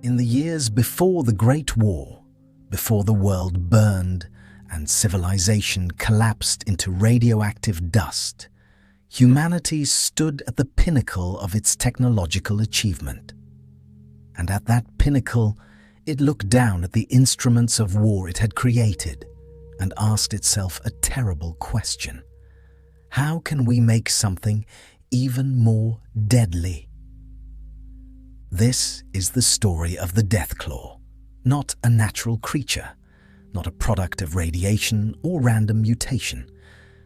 In the years before the Great War, before the world burned and civilization collapsed into radioactive dust, humanity stood at the pinnacle of its technological achievement. And at that pinnacle, it looked down at the instruments of war it had created and asked itself a terrible question. How can we make something even more deadly? This is the story of the Deathclaw, not a natural creature, not a product of radiation or random mutation,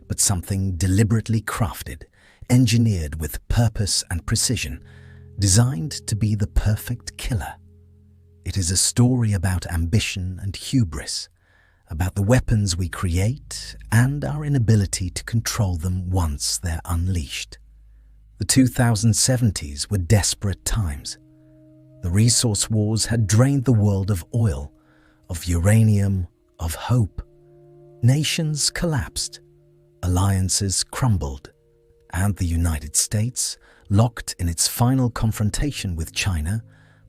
but something deliberately crafted, engineered with purpose and precision, designed to be the perfect killer. It is a story about ambition and hubris, about the weapons we create and our inability to control them once they're unleashed. The 2070s were desperate times. The resource wars had drained the world of oil, of uranium, of hope. Nations collapsed, alliances crumbled, and the United States, locked in its final confrontation with China,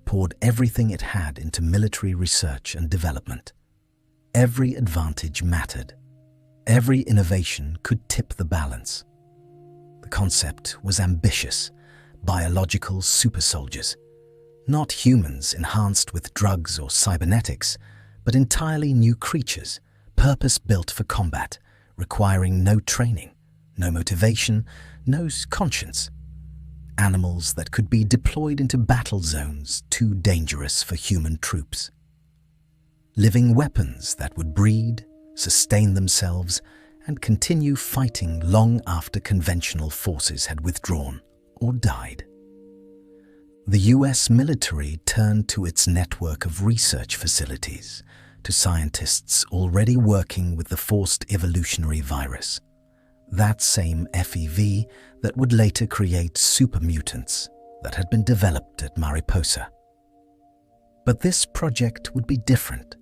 poured everything it had into military research and development. Every advantage mattered. Every innovation could tip the balance. The concept was ambitious, biological super soldiers. Not humans enhanced with drugs or cybernetics, but entirely new creatures, purpose-built for combat, requiring no training, no motivation, no conscience. Animals that could be deployed into battle zones too dangerous for human troops. Living weapons that would breed, sustain themselves, and continue fighting long after conventional forces had withdrawn or died. The US military turned to its network of research facilities, to scientists already working with the forced evolutionary virus, that same FEV that would later create super mutants that had been developed at Mariposa. But this project would be different.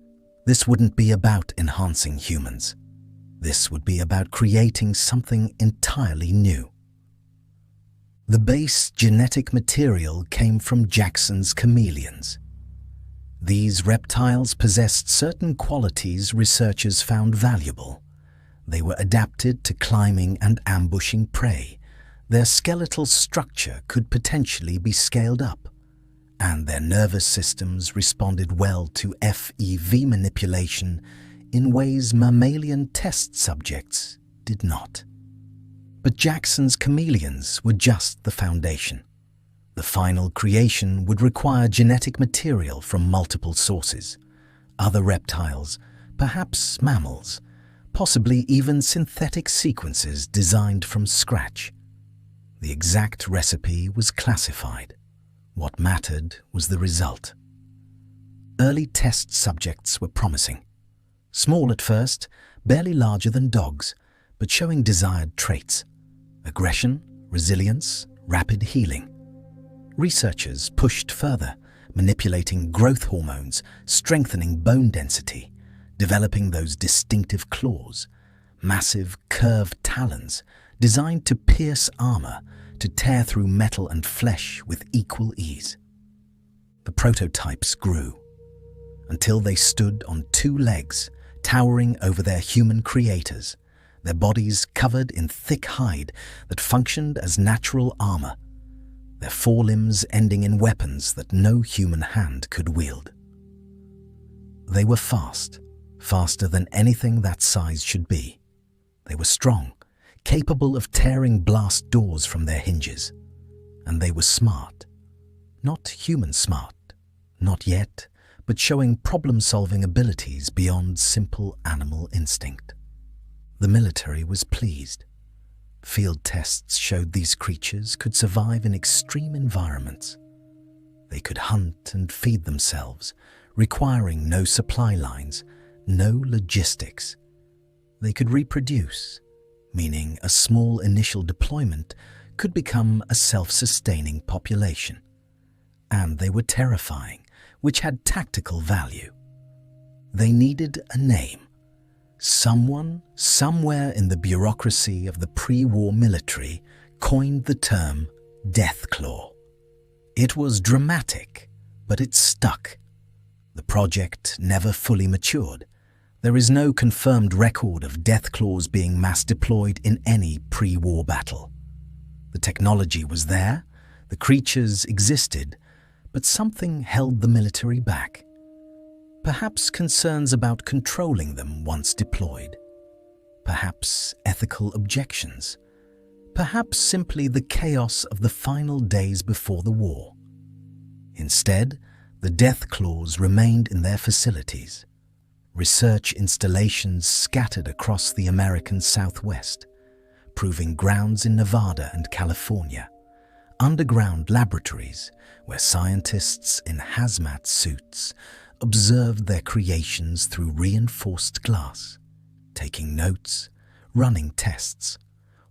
This wouldn't be about enhancing humans. This would be about creating something entirely new. The base genetic material came from Jackson's chameleons. These reptiles possessed certain qualities researchers found valuable. They were adapted to climbing and ambushing prey. Their skeletal structure could potentially be scaled up, and their nervous systems responded well to FEV manipulation in ways mammalian test subjects did not. But Jackson's chameleons were just the foundation. The final creation would require genetic material from multiple sources, other reptiles, perhaps mammals, possibly even synthetic sequences designed from scratch. The exact recipe was classified. What mattered was the result. Early test subjects were promising. Small at first, barely larger than dogs, but showing desired traits: aggression, resilience, rapid healing. Researchers pushed further, manipulating growth hormones, strengthening bone density, developing those distinctive claws, massive curved talons designed to pierce armor, to tear through metal and flesh with equal ease. The prototypes grew until they stood on two legs, towering over their human creators, their bodies covered in thick hide that functioned as natural armor, their forelimbs ending in weapons that no human hand could wield. They were fast, faster than anything that size should be. They were strong, capable of tearing blast doors from their hinges. And they were smart. Not human smart, not yet, but showing problem-solving abilities beyond simple animal instinct. The military was pleased. Field tests showed these creatures could survive in extreme environments. They could hunt and feed themselves, requiring no supply lines, no logistics. They could reproduce, meaning a small initial deployment could become a self-sustaining population. And they were terrifying, which had tactical value. They needed a name. Someone, somewhere in the bureaucracy of the pre-war military, coined the term Deathclaw. It was dramatic, But it stuck. The project never fully matured. There is no confirmed record of Deathclaws being mass deployed in any pre-war battle. The technology was there, the creatures existed, but something held the military back. Perhaps concerns about controlling them once deployed. Perhaps ethical objections. Perhaps simply the chaos of the final days before the war. Instead, the Deathclaws remained in their facilities. Research installations scattered across the American Southwest, proving grounds in Nevada and California, underground laboratories where scientists in hazmat suits observed their creations through reinforced glass, taking notes, running tests,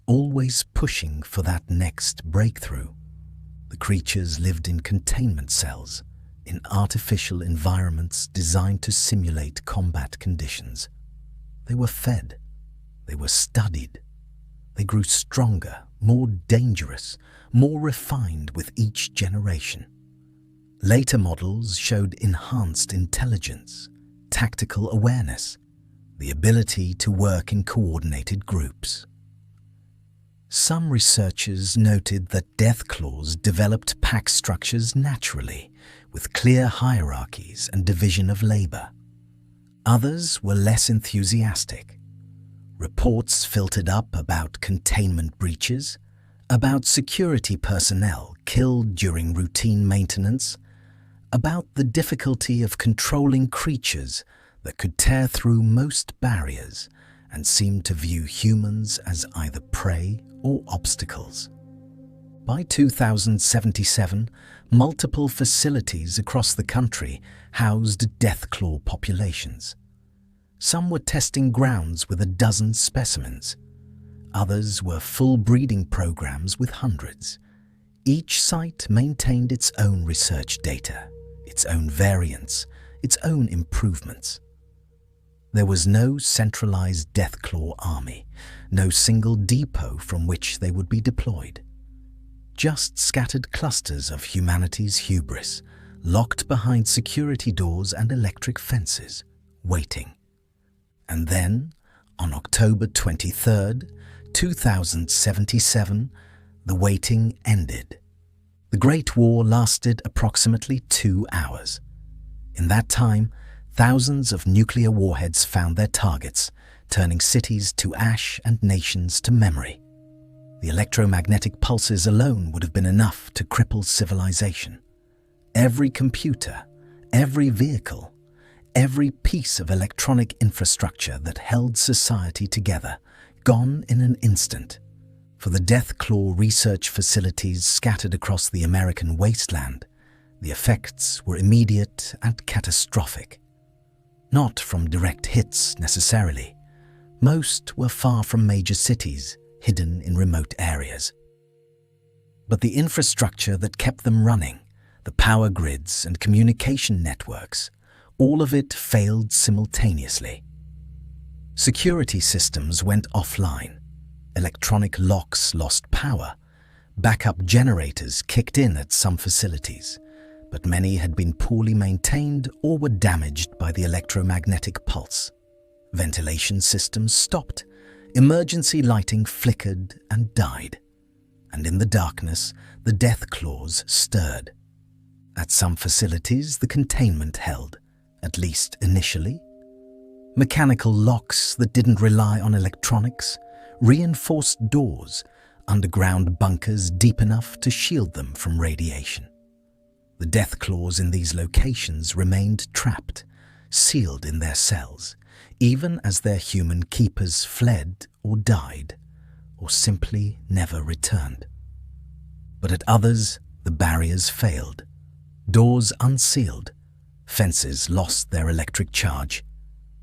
always pushing for that next breakthrough. The creatures lived in containment cells, in artificial environments designed to simulate combat conditions. They were fed. They were studied. They grew stronger, more dangerous, more refined with each generation. Later models showed enhanced intelligence, tactical awareness, the ability to work in coordinated groups. Some researchers noted that Deathclaws developed pack structures naturally, with clear hierarchies and division of labor. Others were less enthusiastic. Reports filtered up about containment breaches, about security personnel killed during routine maintenance, about the difficulty of controlling creatures that could tear through most barriers and seemed to view humans as either prey or obstacles. By 2077, multiple facilities across the country housed Deathclaw populations. Some were testing grounds with a dozen specimens. Others were full breeding programs with hundreds. Each site maintained its own research data, its own variants, its own improvements. There was no centralized Deathclaw army, no single depot from which they would be deployed. Just scattered clusters of humanity's hubris, locked behind security doors and electric fences, waiting. And then, on October 23rd, 2077, the waiting ended. The Great War lasted approximately 2 hours. In that time, thousands of nuclear warheads found their targets, turning cities to ash and nations to memory. The electromagnetic pulses alone would have been enough to cripple civilization. Every computer, every vehicle, every piece of electronic infrastructure that held society together, gone in an instant. For the Deathclaw research facilities scattered across the American wasteland, the effects were immediate and catastrophic. Not from direct hits necessarily. Most were far from major cities, hidden in remote areas. But the infrastructure that kept them running, the power grids and communication networks, all of it failed simultaneously. Security systems went offline. Electronic locks lost power. Backup generators kicked in at some facilities, but many had been poorly maintained or were damaged by the electromagnetic pulse. Ventilation systems stopped. Emergency lighting flickered and died. And in the darkness, the Deathclaws stirred. At some facilities, the containment held, at least initially. Mechanical locks that didn't rely on electronics, reinforced doors, underground bunkers deep enough to shield them from radiation. The Deathclaws in these locations remained trapped, sealed in their cells, even as their human keepers fled or died, or simply never returned. But at others, the barriers failed, doors unsealed, fences lost their electric charge,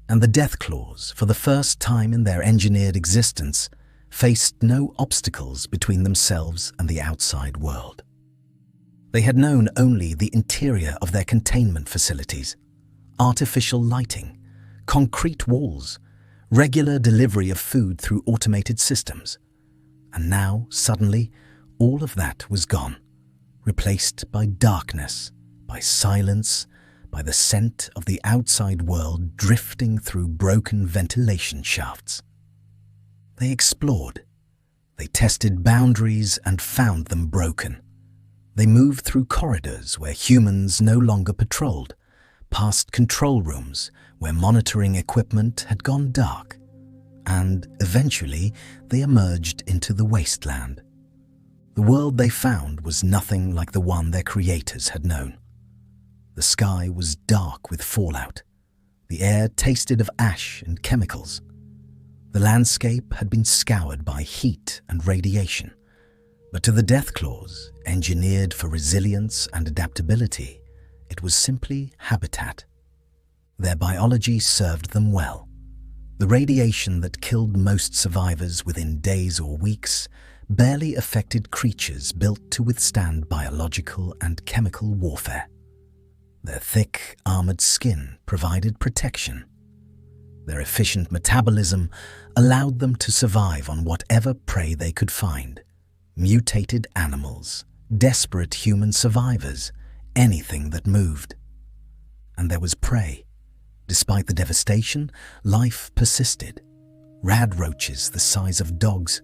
and the Deathclaws, for the first time in their engineered existence, faced no obstacles between themselves and the outside world. They had known only the interior of their containment facilities, artificial lighting, concrete walls, regular delivery of food through automated systems. And now, suddenly, all of that was gone, replaced by darkness, by silence, by the scent of the outside world drifting through broken ventilation shafts. They explored. They tested boundaries and found them broken. They moved through corridors where humans no longer patrolled, past control rooms where monitoring equipment had gone dark, and eventually they emerged into the wasteland. The world they found was nothing like the one their creators had known. The sky was dark with fallout. The air tasted of ash and chemicals. The landscape had been scoured by heat and radiation. But to the Deathclaws, engineered for resilience and adaptability, it was simply habitat. Their biology served them well. The radiation that killed most survivors within days or weeks barely affected creatures built to withstand biological and chemical warfare. Their thick, armored skin provided protection. Their efficient metabolism allowed them to survive on whatever prey they could find. Mutated animals, desperate human survivors, anything that moved. And there was prey. Despite the devastation, life persisted. Rad roaches the size of dogs,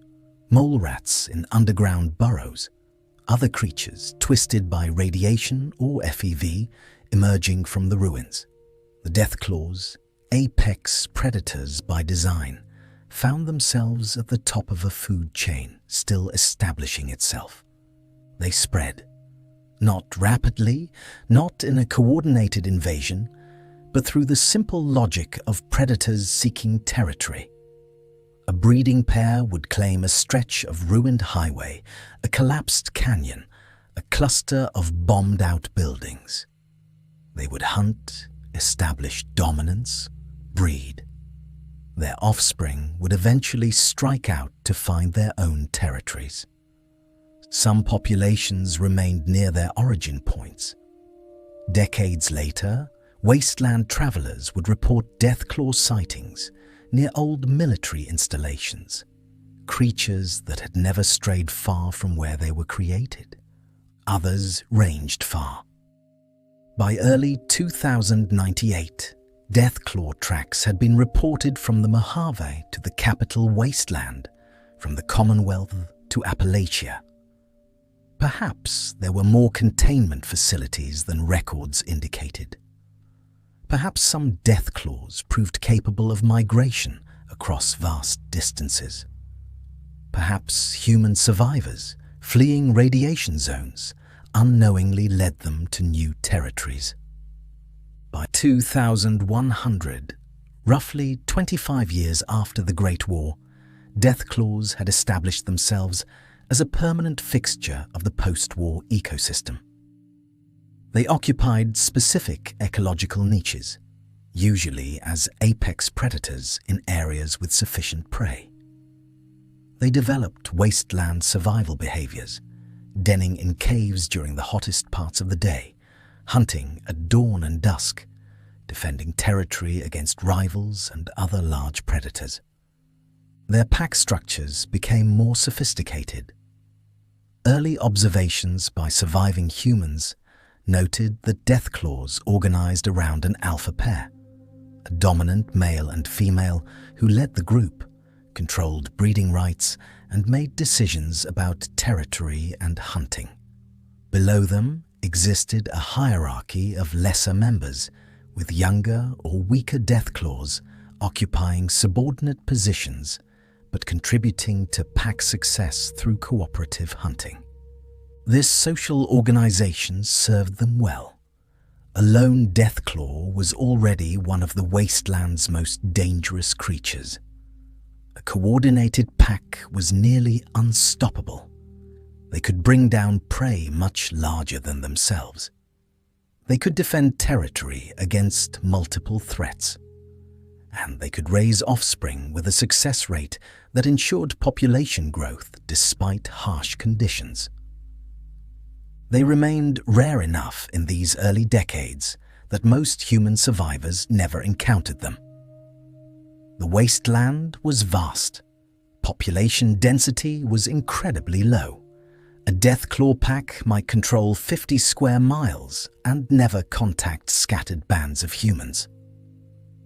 mole rats in underground burrows, other creatures twisted by radiation or FEV emerging from the ruins. The Deathclaws, apex predators by design, found themselves at the top of a food chain still establishing itself. They spread, not rapidly, not in a coordinated invasion, but through the simple logic of predators seeking territory. A breeding pair would claim a stretch of ruined highway, a collapsed canyon, a cluster of bombed-out buildings. They would hunt, establish dominance, breed. Their offspring would eventually strike out to find their own territories. Some populations remained near their origin points. Decades later, wasteland travelers would report Deathclaw sightings near old military installations, creatures that had never strayed far from where they were created. Others ranged far. By early 2098, Deathclaw tracks had been reported from the Mojave to the capital Wasteland, from the Commonwealth to Appalachia. Perhaps there were more containment facilities than records indicated. Perhaps some Deathclaws proved capable of migration across vast distances. Perhaps human survivors, fleeing radiation zones, unknowingly led them to new territories. By 2100, roughly 25 years after the Great War, Deathclaws had established themselves as a permanent fixture of the post-war ecosystem. They occupied specific ecological niches, usually as apex predators in areas with sufficient prey. They developed wasteland survival behaviors, denning in caves during the hottest parts of the day, hunting at dawn and dusk, defending territory against rivals and other large predators. Their pack structures became more sophisticated. Early observations by surviving humans noted that Deathclaws organized around an alpha pair, a dominant male and female who led the group, controlled breeding rights, and made decisions about territory and hunting. Below them existed a hierarchy of lesser members, with younger or weaker Deathclaws occupying subordinate positions but contributing to pack success through cooperative hunting. This social organization served them well. A lone Deathclaw was already one of the wasteland's most dangerous creatures. A coordinated pack was nearly unstoppable. They could bring down prey much larger than themselves. They could defend territory against multiple threats. And they could raise offspring with a success rate that ensured population growth despite harsh conditions. They remained rare enough in these early decades that most human survivors never encountered them. The wasteland was vast. Population density was incredibly low. A Deathclaw pack might control 50 square miles and never contact scattered bands of humans.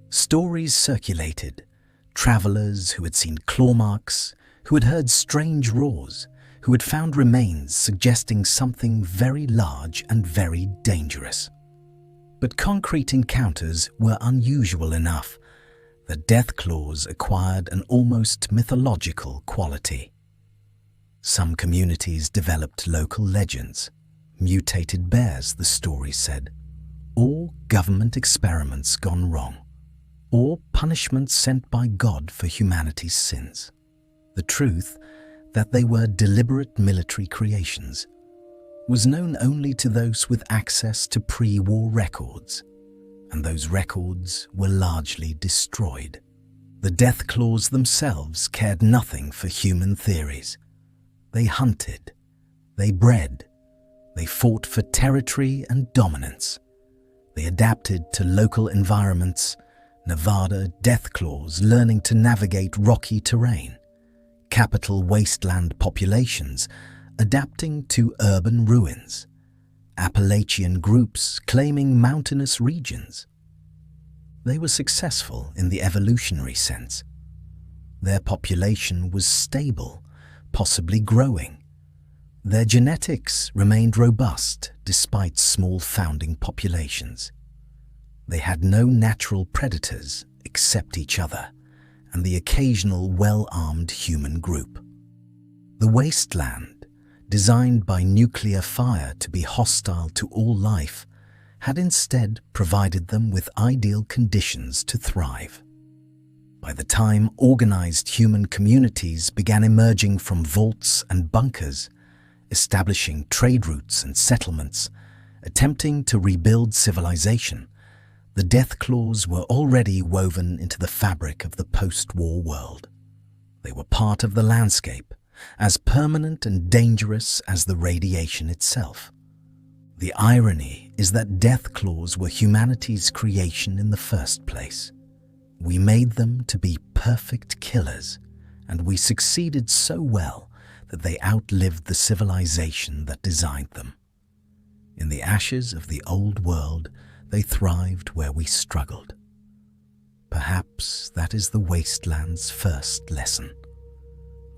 Stories circulated, travelers who had seen claw marks, who had heard strange roars, who had found remains suggesting something very large and very dangerous. But concrete encounters were unusual enough that Deathclaws acquired an almost mythological quality. Some communities developed local legends, mutated bears, the stories said, or government experiments gone wrong, or punishments sent by God for humanity's sins. The truth, that they were deliberate military creations, was known only to those with access to pre-war records, and those records were largely destroyed. The Deathclaws themselves cared nothing for human theories. They hunted, they bred, they fought for territory and dominance. They adapted to local environments, Nevada Deathclaws learning to navigate rocky terrain, capital wasteland populations adapting to urban ruins, Appalachian groups claiming mountainous regions. They were successful in the evolutionary sense. Their population was stable, possibly growing. Their genetics remained robust despite small founding populations. They had no natural predators except each other and the occasional well-armed human group. The wasteland, designed by nuclear fire to be hostile to all life, had instead provided them with ideal conditions to thrive. By the time organized human communities began emerging from vaults and bunkers, establishing trade routes and settlements, attempting to rebuild civilization, the Deathclaws were already woven into the fabric of the post-war world. They were part of the landscape, as permanent and dangerous as the radiation itself. The irony is that Deathclaws were humanity's creation in the first place. We made them to be perfect killers, and we succeeded so well that they outlived the civilization that designed them. In the ashes of the old world, they thrived where we struggled. Perhaps that is the wasteland's first lesson.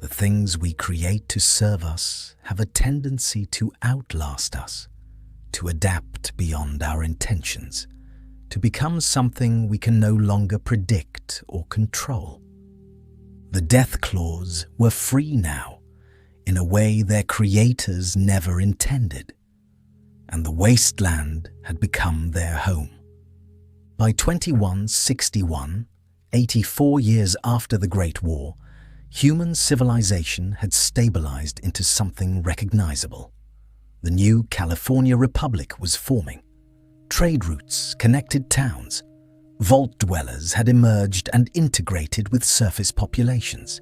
The things we create to serve us have a tendency to outlast us, to adapt beyond our intentions, to become something we can no longer predict or control. The Deathclaws were free now, in a way their creators never intended, and the wasteland had become their home. By 2161, 84 years after the Great War, human civilization had stabilized into something recognizable. The new California Republic was forming. Trade routes connected towns. Vault dwellers had emerged and integrated with surface populations.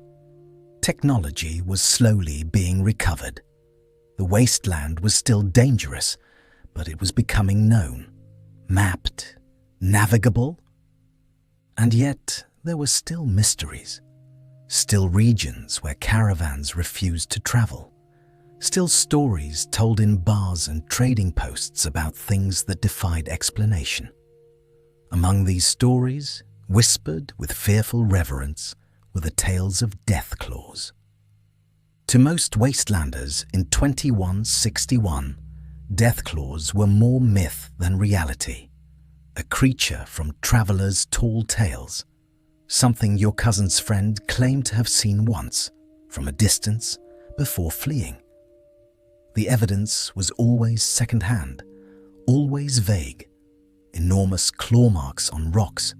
Technology was slowly being recovered. The wasteland was still dangerous, but it was becoming known, mapped, navigable. And yet there were still mysteries, still regions where caravans refused to travel, still stories told in bars and trading posts about things that defied explanation. Among these stories, whispered with fearful reverence, were the tales of Deathclaws. To most wastelanders in 2161, Deathclaws were more myth than reality, a creature from travelers' tall tales, something your cousin's friend claimed to have seen once, from a distance, before fleeing. The evidence was always second-hand, always vague. Enormous claw marks on rocks,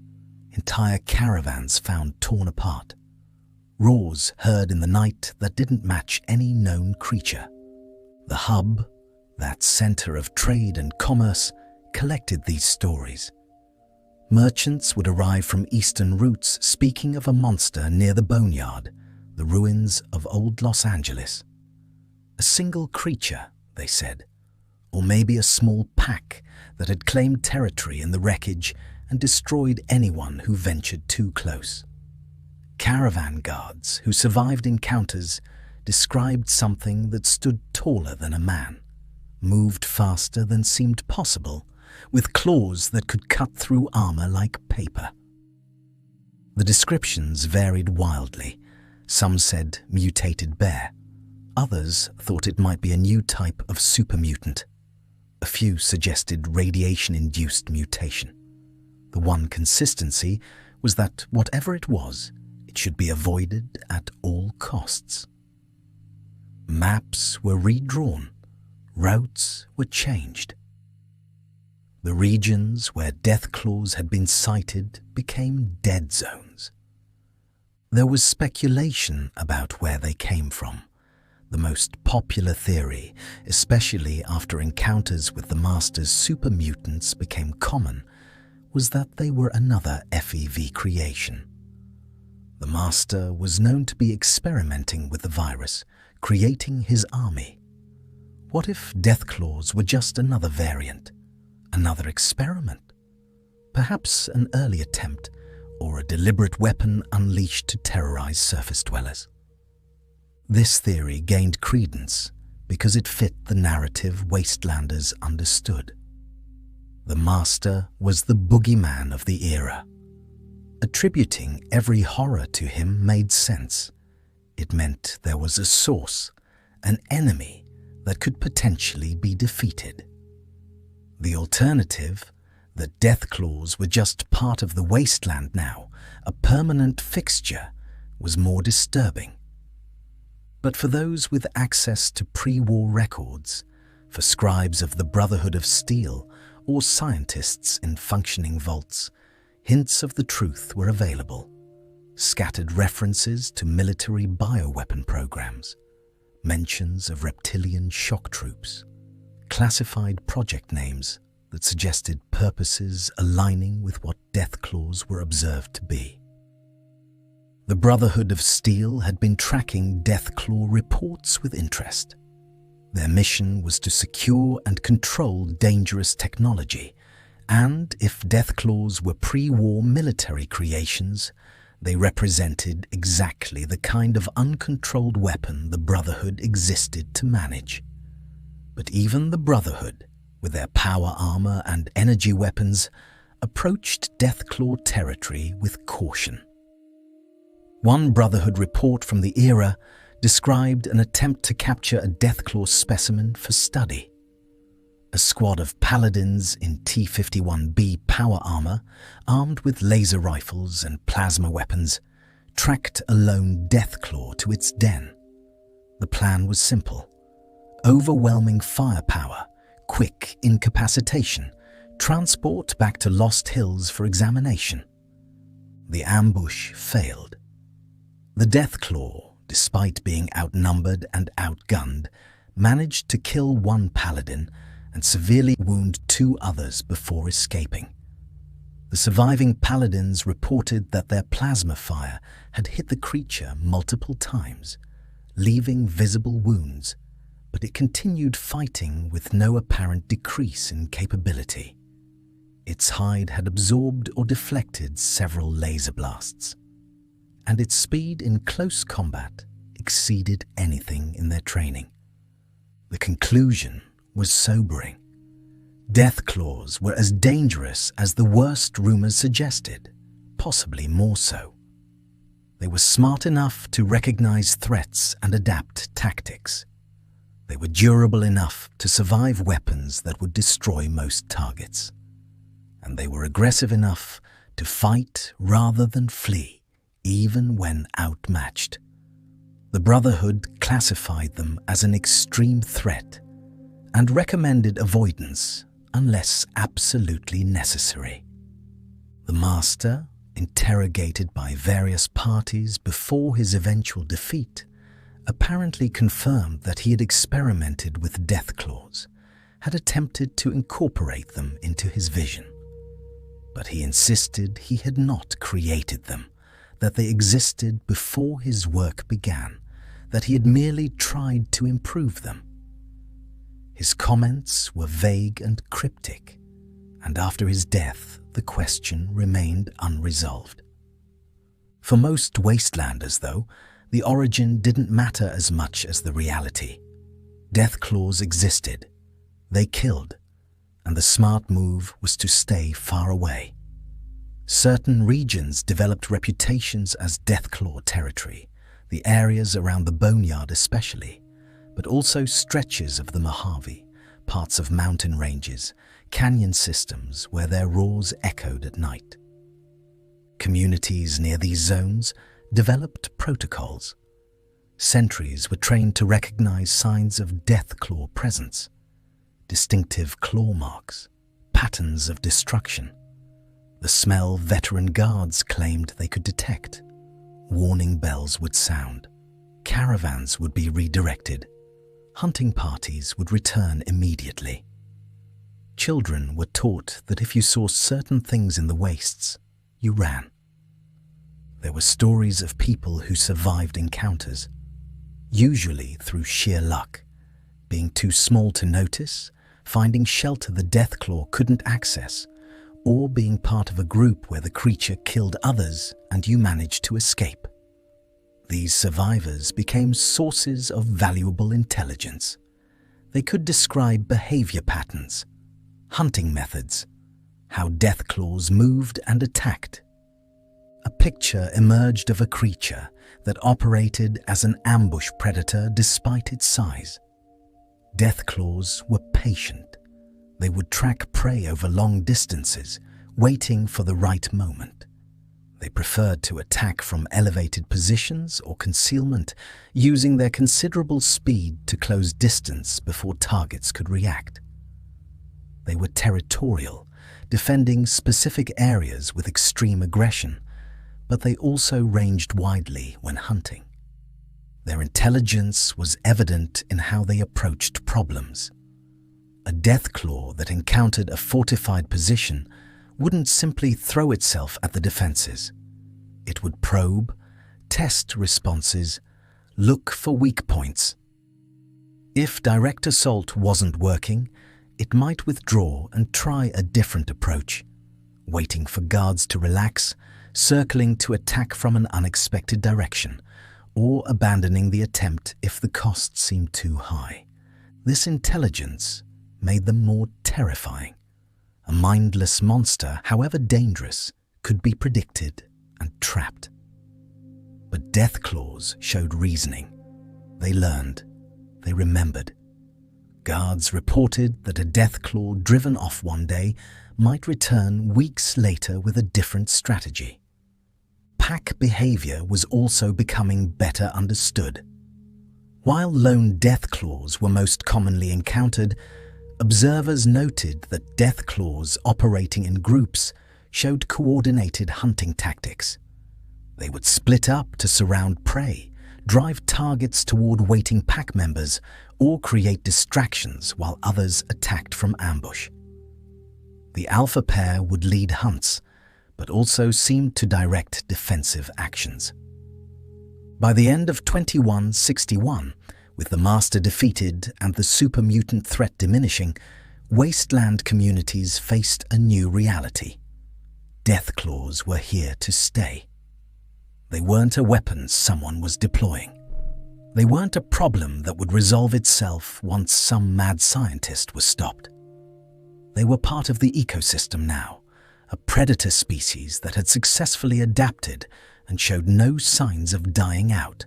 entire caravans found torn apart, roars heard in the night that didn't match any known creature. The hub, that center of trade and commerce, collected these stories. Merchants would arrive from eastern routes speaking of a monster near the boneyard, the ruins of old Los Angeles. A single creature, they said, or maybe a small pack that had claimed territory in the wreckage and destroyed anyone who ventured too close. Caravan guards who survived encounters described something that stood taller than a man, moved faster than seemed possible, with claws that could cut through armor like paper. The descriptions varied wildly. Some said mutated bear. Others thought it might be a new type of super mutant. A few suggested radiation-induced mutation. The one consistency was that whatever it was, it should be avoided at all costs. Maps were redrawn. Routes were changed. The regions where Deathclaws had been sighted became dead zones. There was speculation about where they came from. The most popular theory, especially after encounters with the Master's super mutants became common, was that they were another FEV creation. The Master was known to be experimenting with the virus, creating his army. What if Deathclaws were just another variant, another experiment? Perhaps an early attempt, or a deliberate weapon unleashed to terrorize surface dwellers. This theory gained credence because it fit the narrative Wastelanders understood. The Master was the boogeyman of the era. Attributing every horror to him made sense. It meant there was a source, an enemy that could potentially be defeated. The alternative, that Deathclaws were just part of the wasteland now, a permanent fixture, was more disturbing. But for those with access to pre-war records, for scribes of the Brotherhood of Steel or scientists in functioning vaults, hints of the truth were available. Scattered references to military bioweapon programs, mentions of reptilian shock troops, classified project names that suggested purposes aligning with what Deathclaws were observed to be. The Brotherhood of Steel had been tracking Deathclaw reports with interest. Their mission was to secure and control dangerous technology, and if Deathclaws were pre-war military creations, they represented exactly the kind of uncontrolled weapon the Brotherhood existed to manage. But even the Brotherhood, with their power armor and energy weapons, approached Deathclaw territory with caution. One Brotherhood report from the era described an attempt to capture a Deathclaw specimen for study. A squad of paladins in T-51B power armor, armed with laser rifles and plasma weapons, tracked a lone Deathclaw to its den. The plan was simple: overwhelming firepower, quick incapacitation, transport back to Lost Hills for examination. The ambush failed. The Deathclaw, despite being outnumbered and outgunned, managed to kill one paladin and severely wound two others before escaping. The surviving paladins reported that their plasma fire had hit the creature multiple times, leaving visible wounds, but it continued fighting with no apparent decrease in capability. Its hide had absorbed or deflected several laser blasts, and its speed in close combat exceeded anything in their training. The conclusion was sobering. Deathclaws were as dangerous as the worst rumors suggested, possibly more so. They were smart enough to recognize threats and adapt tactics. They were durable enough to survive weapons that would destroy most targets. And they were aggressive enough to fight rather than flee, even when outmatched. The Brotherhood classified them as an extreme threat and recommended avoidance unless absolutely necessary. The Master, interrogated by various parties before his eventual defeat, apparently confirmed that he had experimented with Deathclaws, had attempted to incorporate them into his vision. But he insisted he had not created them, that they existed before his work began, that he had merely tried to improve them. His comments were vague and cryptic, and after his death, the question remained unresolved. For most Wastelanders, though, The origin didn't matter as much as the reality. Deathclaws existed. They killed, and the smart move was to stay far away. Certain regions developed reputations as Deathclaw territory, the areas around the boneyard especially, but also stretches of the Mojave, parts of mountain ranges, canyon systems where their roars echoed at night. Communities near these zones developed protocols. Sentries were trained to recognize signs of Deathclaw presence, distinctive claw marks, patterns of destruction. The smell veteran guards claimed they could detect. Warning bells would sound. Caravans would be redirected. Hunting parties would return immediately. Children were taught that if you saw certain things in the wastes, you ran. There were stories of people who survived encounters, usually through sheer luck, being too small to notice, finding shelter the Deathclaw couldn't access, or being part of a group where the creature killed others and you managed to escape. These survivors became sources of valuable intelligence. They could describe behavior patterns, hunting methods, how Deathclaws moved and attacked. A picture emerged of a creature that operated as an ambush predator despite its size. Deathclaws were patient. They would track prey over long distances, waiting for the right moment. They preferred to attack from elevated positions or concealment, using their considerable speed to close distance before targets could react. They were territorial, defending specific areas with extreme aggression, but they also ranged widely when hunting. Their intelligence was evident in how they approached problems. A Deathclaw that encountered a fortified position wouldn't simply throw itself at the defenses. It would probe, test responses, look for weak points. If direct assault wasn't working, it might withdraw and try a different approach, waiting for guards to relax, circling to attack from an unexpected direction, or abandoning the attempt if the cost seemed too high. This intelligence made them more terrifying. A mindless monster, however dangerous, could be predicted and trapped. But Deathclaws showed reasoning. They learned. They remembered. Guards reported that a Deathclaw driven off one day might return weeks later with a different strategy. Pack behavior was also becoming better understood. While lone Deathclaws were most commonly encountered, observers noted that Deathclaws operating in groups showed coordinated hunting tactics. They would split up to surround prey, drive targets toward waiting pack members, or create distractions while others attacked from ambush. The alpha pair would lead hunts, but also seemed to direct defensive actions. By the end of 2161, with the Master defeated and the super mutant threat diminishing, Wasteland communities faced a new reality. Deathclaws were here to stay. They weren't a weapon someone was deploying. They weren't a problem that would resolve itself once some mad scientist was stopped. They were part of the ecosystem now, a predator species that had successfully adapted and showed no signs of dying out.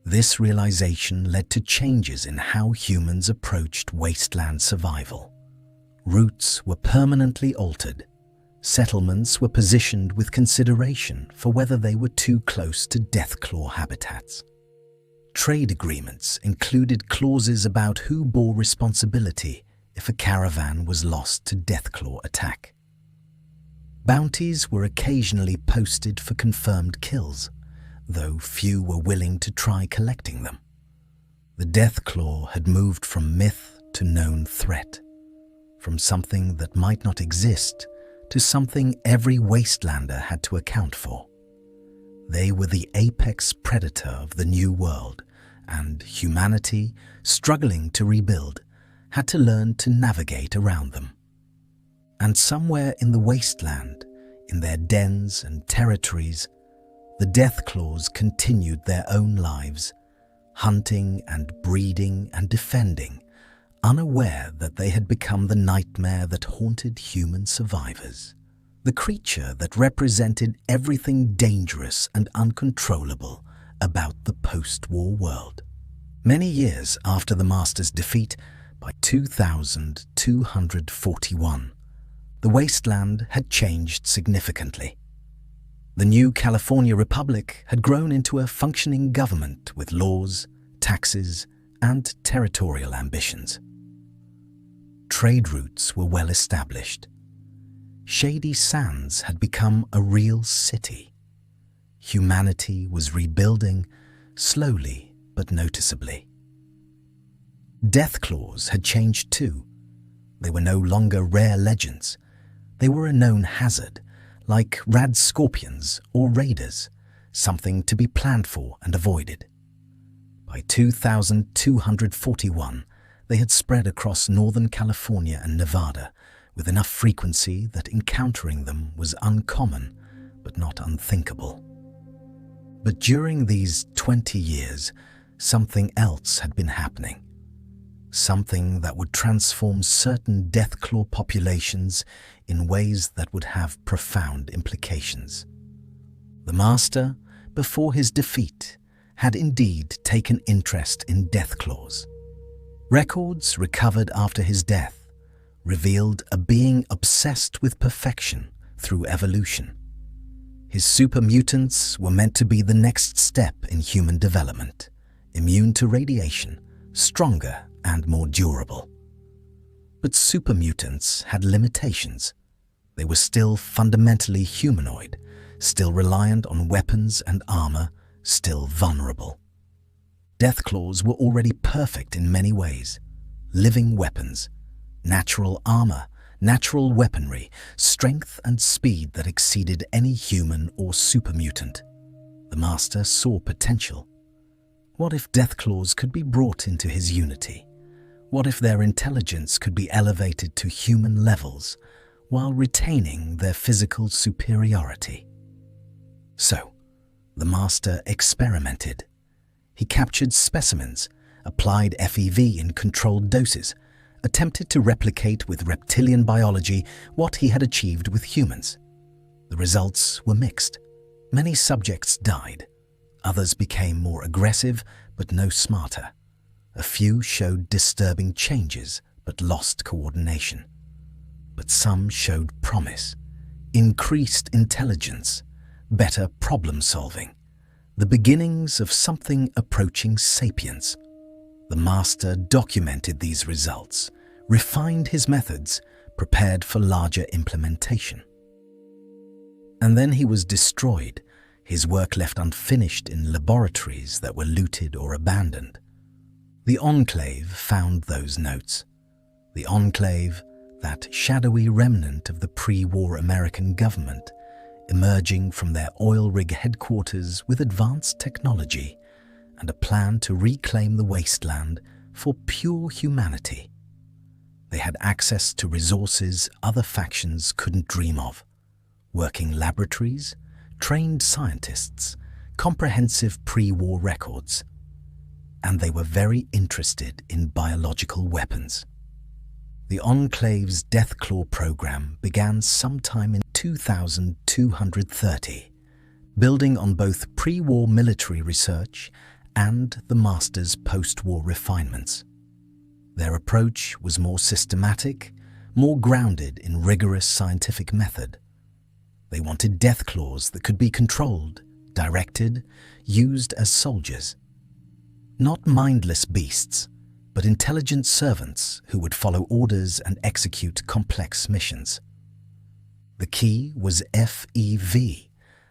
This realization led to changes in how humans approached wasteland survival. Routes were permanently altered. Settlements were positioned with consideration for whether they were too close to Deathclaw habitats. Trade agreements included clauses about who bore responsibility if a caravan was lost to Deathclaw attack. Bounties were occasionally posted for confirmed kills, though few were willing to try collecting them. The Deathclaw had moved from myth to known threat, from something that might not exist to something every wastelander had to account for. They were the apex predator of the new world, and humanity, struggling to rebuild, had to learn to navigate around them. And somewhere in the wasteland, in their dens and territories, The Deathclaws continued their own lives, hunting and breeding and defending, unaware that they had become the nightmare that haunted human survivors. The creature that represented everything dangerous and uncontrollable about the post-war world. Many years after the Master's defeat, by 2241, the Wasteland had changed significantly. The new California Republic had grown into a functioning government with laws, taxes, and territorial ambitions. Trade routes were well established. Shady Sands had become a real city. Humanity was rebuilding, slowly but noticeably. Deathclaws had changed too. They were no longer rare legends. They were a known hazard, like rad scorpions or raiders, something to be planned for and avoided. By 2241, they had spread across Northern California and Nevada, with enough frequency that encountering them was uncommon, but not unthinkable. But during these 20 years, something else had been happening. Something that would transform certain Deathclaw populations in ways that would have profound implications. The Master, before his defeat, had indeed taken interest in Deathclaws. Records recovered after his death revealed a being obsessed with perfection through evolution. His super mutants were meant to be the next step in human development, immune to radiation, stronger and more durable. But super mutants had limitations. They were still fundamentally humanoid, still reliant on weapons and armor, still vulnerable. Deathclaws were already perfect in many ways. Living weapons, natural armor, natural weaponry, strength and speed that exceeded any human or super mutant. The Master saw potential. What if Deathclaws could be brought into his unity? What if their intelligence could be elevated to human levels while retaining their physical superiority? So, the Master experimented. He captured specimens, applied FEV in controlled doses, attempted to replicate with reptilian biology what he had achieved with humans. The results were mixed. Many subjects died. Others became more aggressive, but no smarter. A few showed disturbing changes, but lost coordination. But some showed promise, increased intelligence, better problem-solving, the beginnings of something approaching sapience. The Master documented these results, refined his methods, prepared for larger implementation. And then he was destroyed, his work left unfinished in laboratories that were looted or abandoned. The Enclave found those notes. The Enclave, that shadowy remnant of the pre-war American government, emerging from their oil rig headquarters with advanced technology and a plan to reclaim the wasteland for pure humanity. They had access to resources other factions couldn't dream of: working laboratories, trained scientists, comprehensive pre-war records. And they were very interested in biological weapons. The Enclave's Deathclaw program began sometime in 2230, building on both pre-war military research and the Master's post-war refinements. Their approach was more systematic, more grounded in rigorous scientific method. They wanted Deathclaws that could be controlled, directed, used as soldiers. Not mindless beasts, but intelligent servants who would follow orders and execute complex missions. The key was FEV,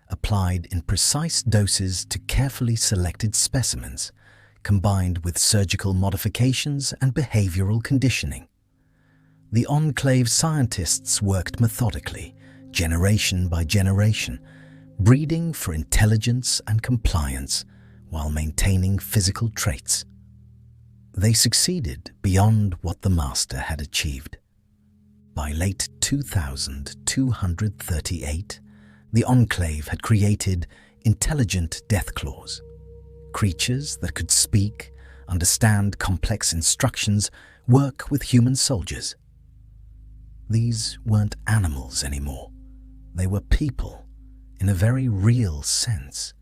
applied in precise doses to carefully selected specimens, combined with surgical modifications and behavioral conditioning. The Enclave scientists worked methodically, generation by generation, breeding for intelligence and compliance while maintaining physical traits. They succeeded beyond what the Master had achieved. By late 2238, the Enclave had created intelligent Deathclaws, creatures that could speak, understand complex instructions, work with human soldiers. These weren't animals anymore. They were people, in a very real sense.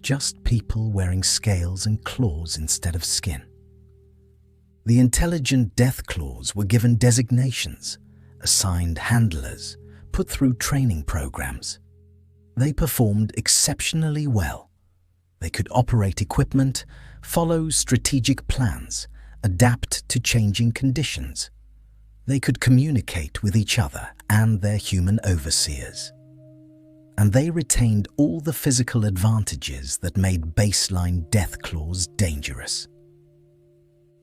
Just people wearing scales and claws instead of skin. The intelligent Deathclaws were given designations, assigned handlers, put through training programs. They performed exceptionally well. They could operate equipment, follow strategic plans, adapt to changing conditions. They could communicate with each other and their human overseers. And they retained all the physical advantages that made baseline Deathclaws dangerous.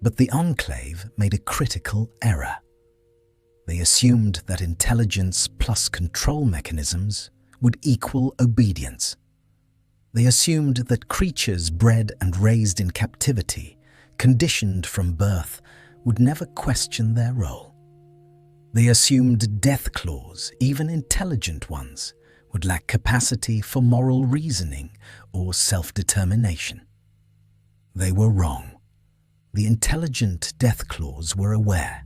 But the Enclave made a critical error. They assumed that intelligence plus control mechanisms would equal obedience. They assumed that creatures bred and raised in captivity, conditioned from birth, would never question their role. They assumed Deathclaws, even intelligent ones, would lack capacity for moral reasoning or self-determination. They were wrong. The intelligent Deathclaws were aware.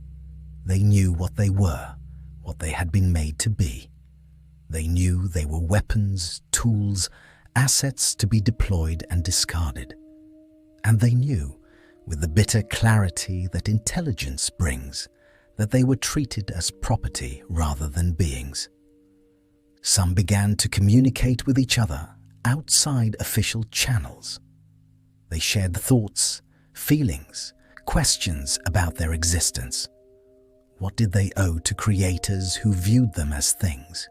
They knew what they were, what they had been made to be. They knew they were weapons, tools, assets to be deployed and discarded. And they knew, with the bitter clarity that intelligence brings, that they were treated as property rather than beings. Some began to communicate with each other outside official channels. They shared thoughts, feelings, questions about their existence. What did they owe to creators who viewed them as things?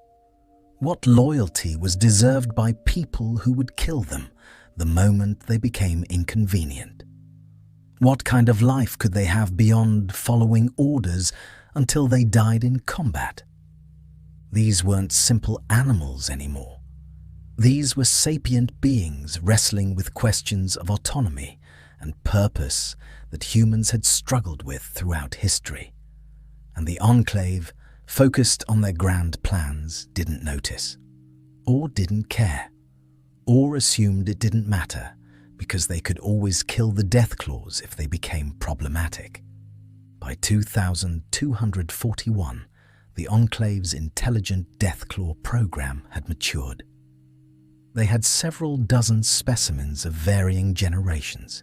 What loyalty was deserved by people who would kill them the moment they became inconvenient? What kind of life could they have beyond following orders until they died in combat? These weren't simple animals anymore. These were sapient beings wrestling with questions of autonomy and purpose that humans had struggled with throughout history. And the Enclave, focused on their grand plans, didn't notice, or didn't care, or assumed it didn't matter because they could always kill the Deathclaws if they became problematic. By 2241, the Enclave's intelligent Deathclaw program had matured. They had several dozen specimens of varying generations.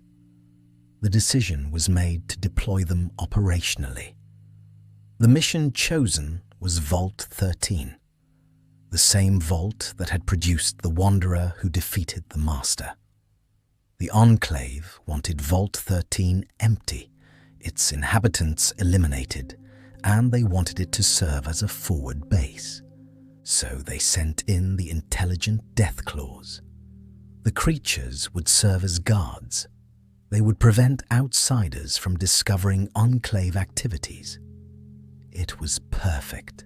The decision was made to deploy them operationally. The mission chosen was Vault 13, the same vault that had produced the Wanderer who defeated the Master. The Enclave wanted Vault 13 empty, its inhabitants eliminated, and they wanted it to serve as a forward base. So they sent in the intelligent Deathclaws. The creatures would serve as guards. They would prevent outsiders from discovering Enclave activities. It was perfect.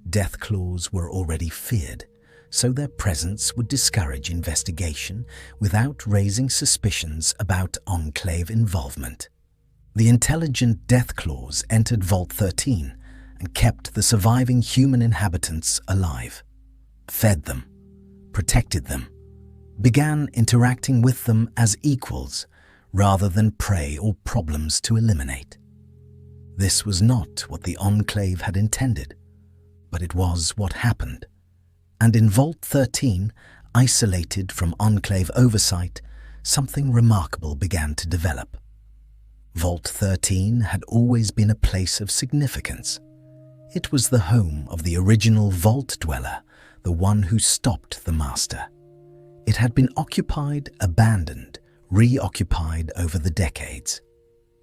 Deathclaws were already feared, so their presence would discourage investigation without raising suspicions about Enclave involvement. The intelligent Deathclaws entered Vault 13 and kept the surviving human inhabitants alive, fed them, protected them, began interacting with them as equals rather than prey or problems to eliminate. This was not what the Enclave had intended, but it was what happened. And in Vault 13, isolated from Enclave oversight, something remarkable began to develop. Vault 13 had always been a place of significance. It was the home of the original Vault Dweller, the one who stopped the Master. It had been occupied, abandoned, reoccupied over the decades.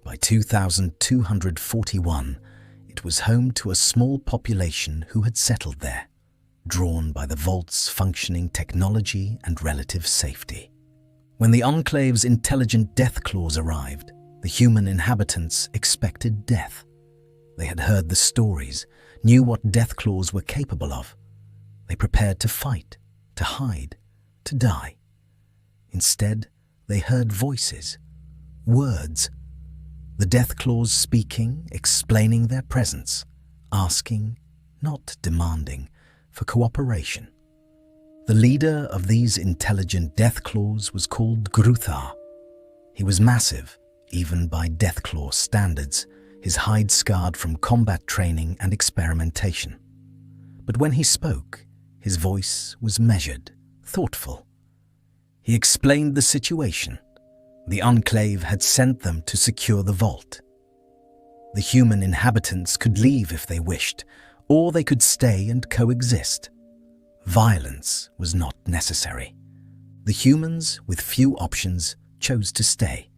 By 2241, it was home to a small population who had settled there, drawn by the Vault's functioning technology and relative safety. When the Enclave's intelligent Deathclaws arrived, the human inhabitants expected death. They had heard the stories, knew what Deathclaws were capable of. They prepared to fight, to hide, to die. Instead, they heard voices, words, the Deathclaws speaking, explaining their presence, asking, not demanding, for cooperation. The leader of these intelligent Deathclaws was called Gruthar. He was massive, even by Deathclaw standards, his hide scarred from combat training and experimentation. But when he spoke, his voice was measured, thoughtful. He explained the situation. The Enclave had sent them to secure the vault. The human inhabitants could leave if they wished, or they could stay and coexist. Violence was not necessary. The humans, with few options, chose to stay.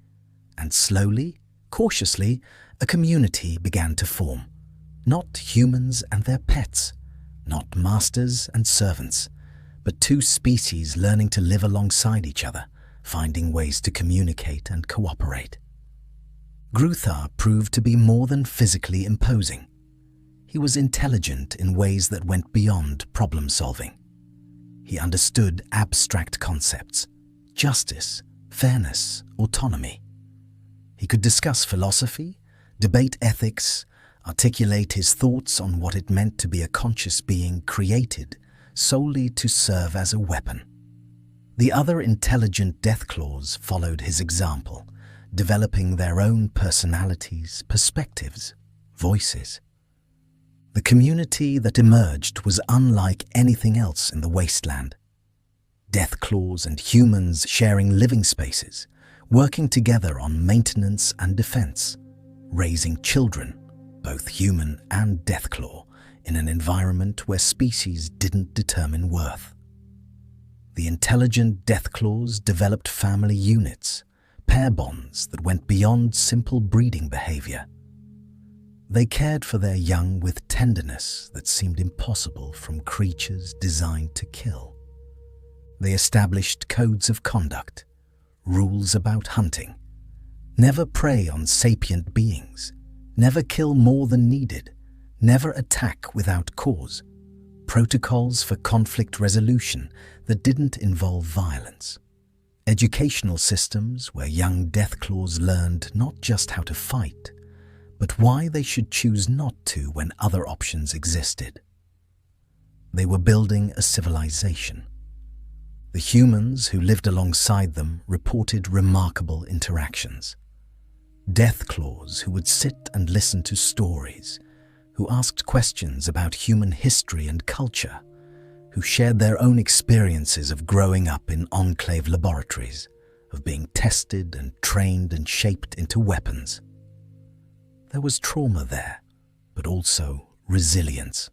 And slowly, cautiously, a community began to form. Not humans and their pets, not masters and servants, but two species learning to live alongside each other, finding ways to communicate and cooperate. Gruthar proved to be more than physically imposing. He was intelligent in ways that went beyond problem-solving. He understood abstract concepts: justice, fairness, autonomy. He could discuss philosophy, debate ethics, articulate his thoughts on what it meant to be a conscious being created solely to serve as a weapon. The other intelligent Deathclaws followed his example, developing their own personalities, perspectives, voices. The community that emerged was unlike anything else in the Wasteland. Deathclaws and humans sharing living spaces, working together on maintenance and defense, raising children, both human and Deathclaw, in an environment where species didn't determine worth. The intelligent Deathclaws developed family units, pair bonds that went beyond simple breeding behavior. They cared for their young with tenderness that seemed impossible from creatures designed to kill. They established codes of conduct, rules about hunting. Never prey on sapient beings, never kill more than needed, never attack without cause. Protocols for conflict resolution that didn't involve violence. Educational systems where young Deathclaws learned not just how to fight, but why they should choose not to when other options existed. They were building a civilization. The humans who lived alongside them reported remarkable interactions. Deathclaws who would sit and listen to stories, who asked questions about human history and culture, who shared their own experiences of growing up in Enclave laboratories, of being tested and trained and shaped into weapons. There was trauma there, but also resilience.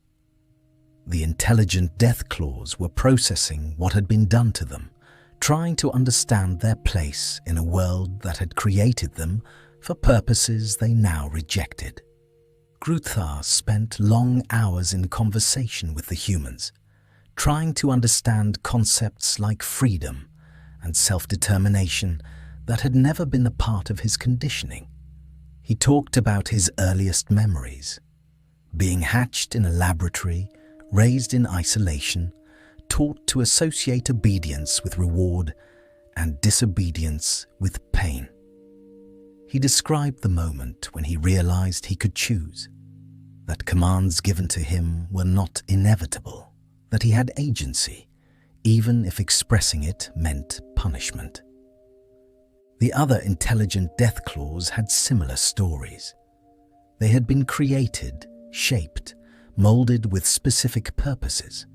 The intelligent Deathclaws were processing what had been done to them, trying to understand their place in a world that had created them for purposes they now rejected. Gruthar spent long hours in conversation with the humans, trying to understand concepts like freedom and self-determination that had never been a part of his conditioning. He talked about his earliest memories, being hatched in a laboratory, raised in isolation, taught to associate obedience with reward and disobedience with pain. He described the moment when he realized he could choose, that commands given to him were not inevitable, that he had agency, even if expressing it meant punishment. The other intelligent Deathclaws had similar stories. They had been created, shaped, molded with specific purposes.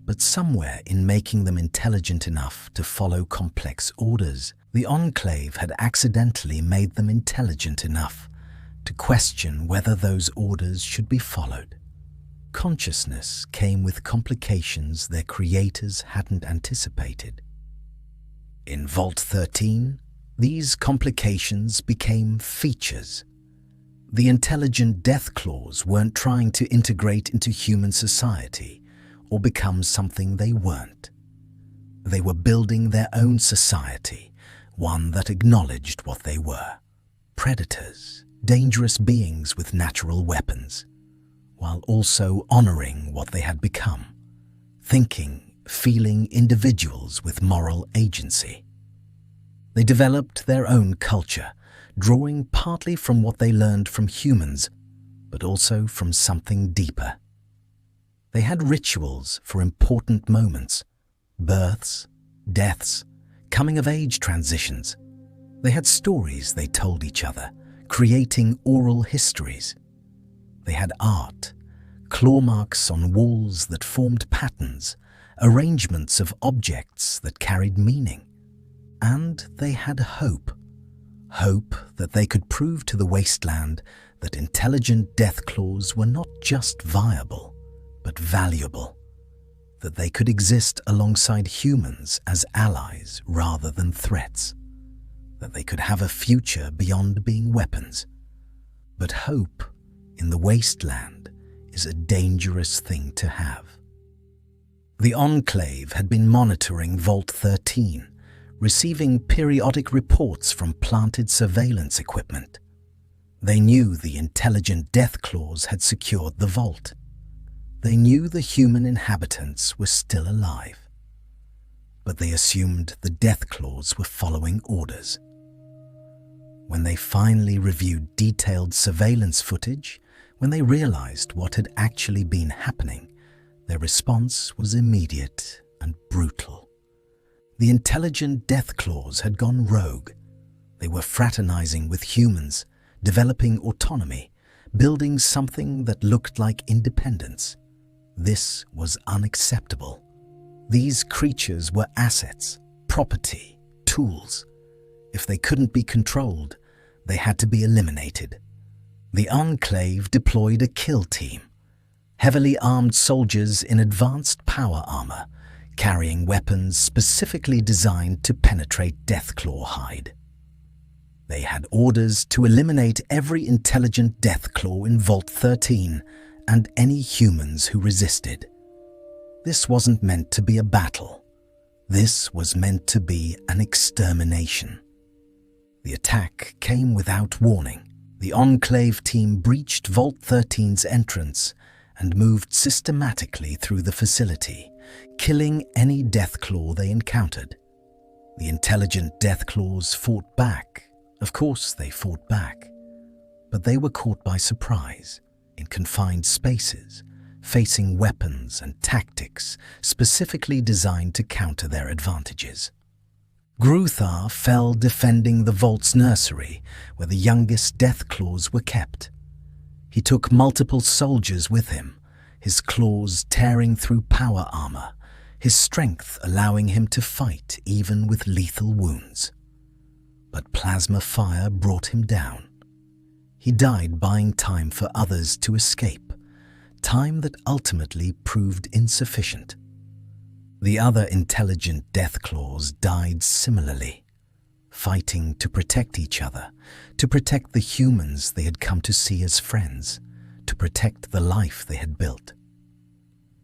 But somewhere in making them intelligent enough to follow complex orders, the Enclave had accidentally made them intelligent enough to question whether those orders should be followed. Consciousness came with complications their creators hadn't anticipated. In Vault 13, these complications became features. The intelligent Deathclaws weren't trying to integrate into human society or become something they weren't. They were building their own society, one that acknowledged what they were: predators, dangerous beings with natural weapons, while also honoring what they had become: thinking, feeling individuals with moral agency. They developed their own culture, drawing partly from what they learned from humans, but also from something deeper. They had rituals for important moments, Births, deaths, coming-of-age transitions. They had stories they told each other, creating oral histories. They had art, claw marks on walls that formed patterns, arrangements of objects that carried meaning. And they had hope. Hope that they could prove to the Wasteland that intelligent Deathclaws were not just viable, but valuable. That they could exist alongside humans as allies rather than threats. That they could have a future beyond being weapons. But hope in the Wasteland is a dangerous thing to have. The Enclave had been monitoring Vault 13, receiving periodic reports from planted surveillance equipment. They knew the intelligent Deathclaws had secured the vault. They knew the human inhabitants were still alive. But they assumed the Deathclaws were following orders. When they finally reviewed detailed surveillance footage, when they realized what had actually been happening, their response was immediate and brutal. The intelligent Deathclaws had gone rogue. They were fraternizing with humans, developing autonomy, building something that looked like independence. This was unacceptable. These creatures were assets, property, tools. If they couldn't be controlled, they had to be eliminated. The Enclave deployed a kill team, heavily armed soldiers in advanced power armor, carrying weapons specifically designed to penetrate Deathclaw hide. They had orders to eliminate every intelligent Deathclaw in Vault 13 and any humans who resisted. This wasn't meant to be a battle. This was meant to be an extermination. The attack came without warning. The Enclave team breached Vault 13's entrance and moved systematically through the facility, killing any Deathclaw they encountered. The intelligent Deathclaws fought back. Of course they fought back. But they were caught by surprise, in confined spaces, facing weapons and tactics specifically designed to counter their advantages. Gruthar fell defending the Vault's nursery, where the youngest Deathclaws were kept. He took multiple soldiers with him, his claws tearing through power armor, his strength allowing him to fight even with lethal wounds. But plasma fire brought him down. He died buying time for others to escape, time that ultimately proved insufficient. The other intelligent Deathclaws died similarly, fighting to protect each other, to protect the humans they had come to see as friends, to protect the life they had built.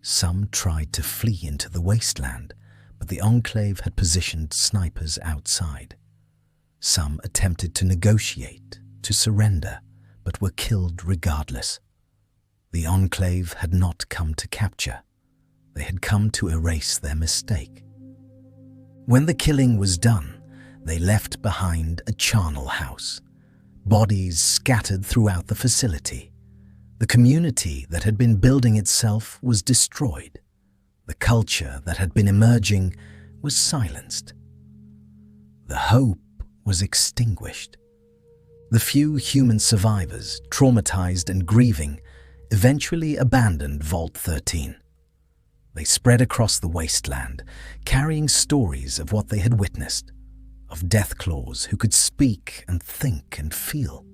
Some tried to flee into the Wasteland, but the Enclave had positioned snipers outside. Some attempted to negotiate, to surrender, but were killed regardless. The Enclave had not come to capture. They had come to erase their mistake. When the killing was done, they left behind a charnel house, bodies scattered throughout the facility. The community that had been building itself was destroyed. The culture that had been emerging was silenced. The hope was extinguished. The few human survivors, traumatized and grieving, eventually abandoned Vault 13. They spread across the Wasteland, carrying stories of what they had witnessed, of Deathclaws who could speak and think and feel.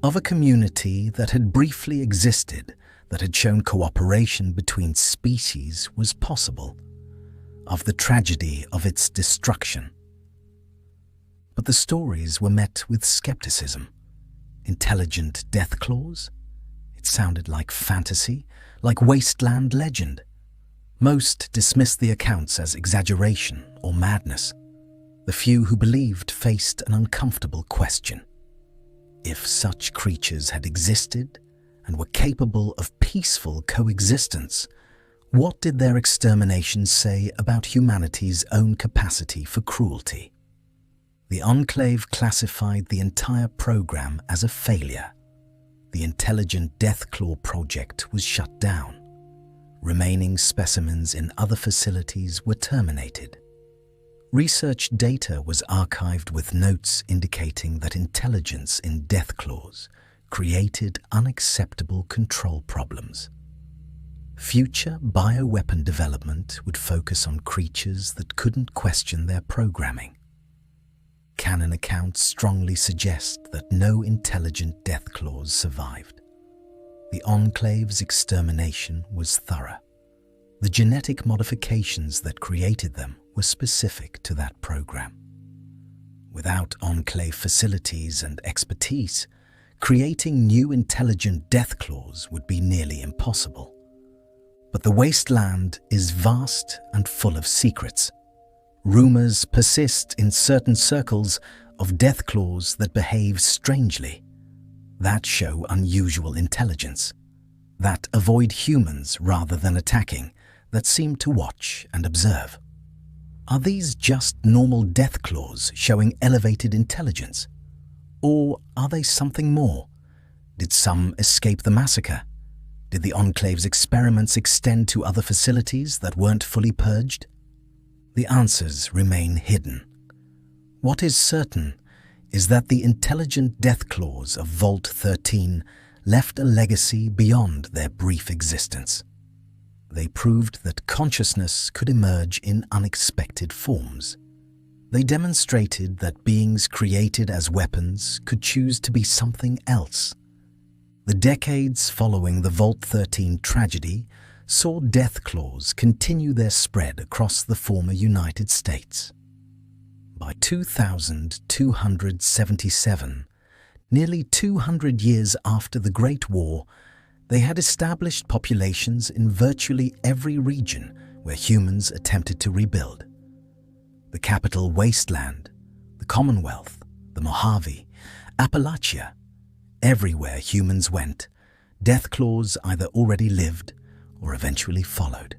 Of a community that had briefly existed, that had shown cooperation between species was possible, of the tragedy of its destruction. But the stories were met with skepticism. Intelligent Deathclaws? It sounded like fantasy, like wasteland legend. Most dismissed the accounts as exaggeration or madness. The few who believed faced an uncomfortable question. If such creatures had existed and were capable of peaceful coexistence, what did their extermination say about humanity's own capacity for cruelty? The Enclave classified the entire program as a failure. The intelligent Deathclaw project was shut down. remaining specimens in other facilities were terminated. Research data was archived with notes indicating that intelligence in Deathclaws created unacceptable control problems. Future bioweapon development would focus on creatures that couldn't question their programming. Canon accounts strongly suggest that no intelligent Deathclaws survived. The Enclave's extermination was thorough. The genetic modifications that created them were specific to that program. Without Enclave facilities and expertise, creating new intelligent Deathclaws would be nearly impossible. But the Wasteland is vast and full of secrets. Rumors persist in certain circles of Deathclaws that behave strangely, that show unusual intelligence, that avoid humans rather than attacking, that seem to watch and observe. Are these just normal Deathclaws showing elevated intelligence? Or are they something more? Did some escape the massacre? Did the Enclave's experiments extend to other facilities that weren't fully purged? The answers remain hidden. What is certain is that the intelligent Deathclaws of Vault 13 left a legacy beyond their brief existence. They proved that consciousness could emerge in unexpected forms. They demonstrated that beings created as weapons could choose to be something else. The decades following the Vault 13 tragedy saw Deathclaws continue their spread across the former United States. By 2277, nearly 200 years after the Great War, they had established populations in virtually every region where humans attempted to rebuild. The capital Wasteland, the Commonwealth, the Mojave, Appalachia, everywhere humans went, Deathclaws either already lived or eventually followed.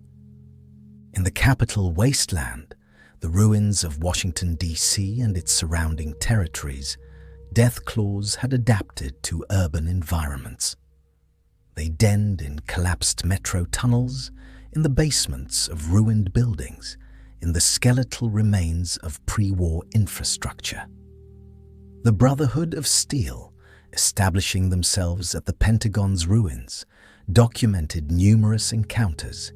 In the capital Wasteland, the ruins of Washington, D.C. and its surrounding territories, Deathclaws had adapted to urban environments. They denned in collapsed metro tunnels, in the basements of ruined buildings, in the skeletal remains of pre-war infrastructure. The Brotherhood of Steel, establishing themselves at the Pentagon's ruins, documented numerous encounters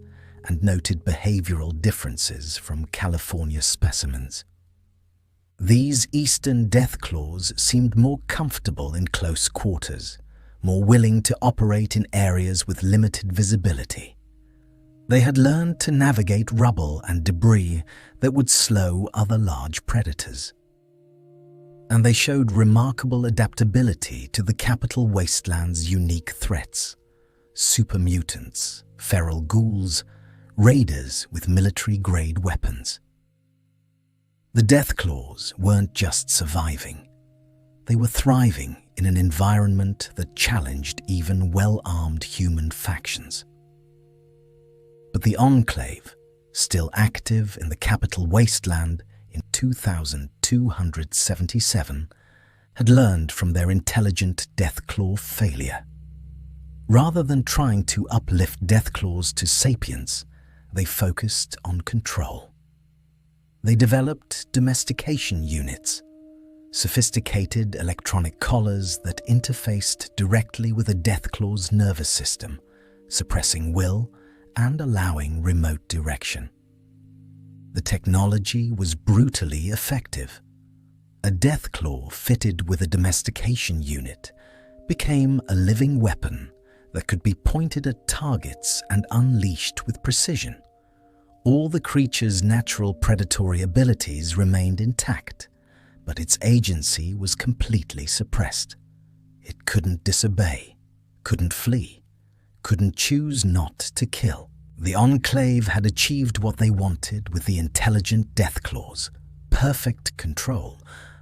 and noted behavioral differences from California specimens. These Eastern Deathclaws seemed more comfortable in close quarters, more willing to operate in areas with limited visibility. They had learned to navigate rubble and debris that would slow other large predators. And they showed remarkable adaptability to the capital Wasteland's unique threats: super mutants, feral ghouls, raiders with military-grade weapons. The Deathclaws weren't just surviving. They were thriving in an environment that challenged even well-armed human factions. But the Enclave, still active in the capital Wasteland in 2277, had learned from their intelligent Deathclaw failure. Rather than trying to uplift Deathclaws to sapience, they focused on control. They developed domestication units, sophisticated electronic collars that interfaced directly with a Deathclaw's nervous system, suppressing will and allowing remote direction. The technology was brutally effective. A Deathclaw fitted with a domestication unit became a living weapon that could be pointed at targets and unleashed with precision. All the creature's natural predatory abilities remained intact, but its agency was completely suppressed. It couldn't disobey, couldn't flee, couldn't choose not to kill. The Enclave had achieved what they wanted with the intelligent Deathclaws: perfect control,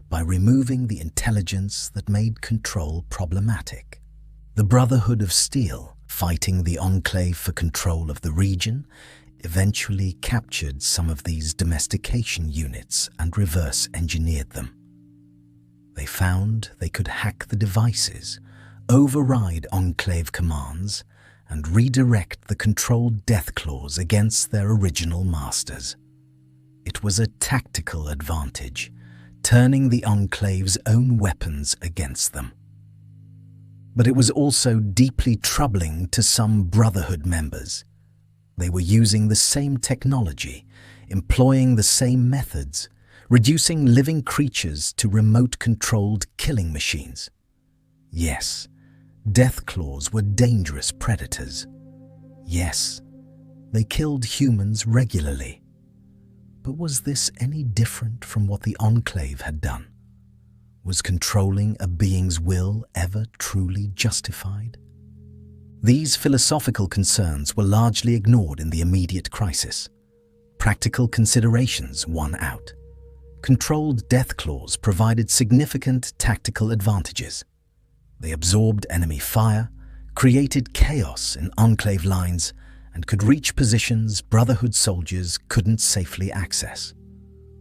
by removing the intelligence that made control problematic. The Brotherhood of Steel, fighting the Enclave for control of the region, eventually captured some of these domestication units and reverse-engineered them. They found they could hack the devices, override Enclave commands, and redirect the controlled Deathclaws against their original masters. It was a tactical advantage, turning the Enclave's own weapons against them. But it was also deeply troubling to some Brotherhood members. They were using the same technology, employing the same methods, reducing living creatures to remote-controlled killing machines. Yes, Deathclaws were dangerous predators. Yes, they killed humans regularly. But was this any different from what the Enclave had done? Was controlling a being's will ever truly justified? These philosophical concerns were largely ignored in the immediate crisis. Practical considerations won out. Controlled Deathclaws provided significant tactical advantages. They absorbed enemy fire, created chaos in Enclave lines, and could reach positions Brotherhood soldiers couldn't safely access.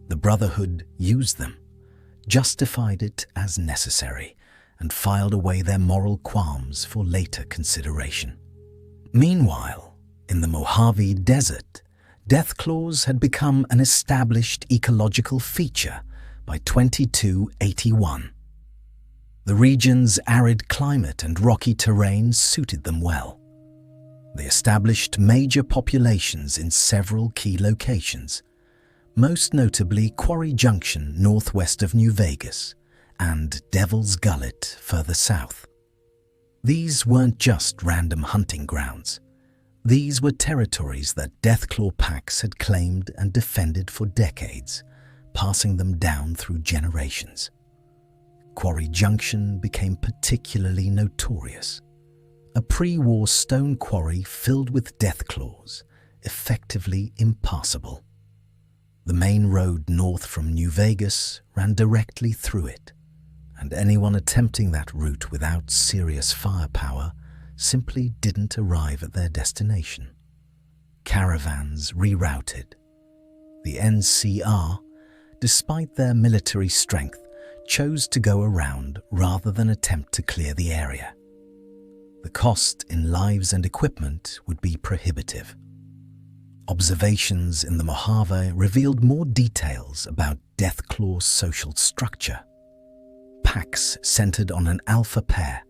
The Brotherhood used them, justified it as necessary, and filed away their moral qualms for later consideration. Meanwhile, in the Mojave Desert, Deathclaws had become an established ecological feature by 2281. The region's arid climate and rocky terrain suited them well. They established major populations in several key locations, most notably Quarry Junction northwest of New Vegas and Devil's Gullet further south. These weren't just random hunting grounds. These were territories that Deathclaw packs had claimed and defended for decades, passing them down through generations. Quarry Junction became particularly notorious. A pre-war stone quarry filled with Deathclaws, effectively impassable. The main road north from New Vegas ran directly through it, and anyone attempting that route without serious firepower simply didn't arrive at their destination. Caravans rerouted. The NCR, despite their military strength, chose to go around rather than attempt to clear the area. The cost in lives and equipment would be prohibitive. Observations in the Mojave revealed more details about Deathclaw's social structure. Packs centered on an alpha pair,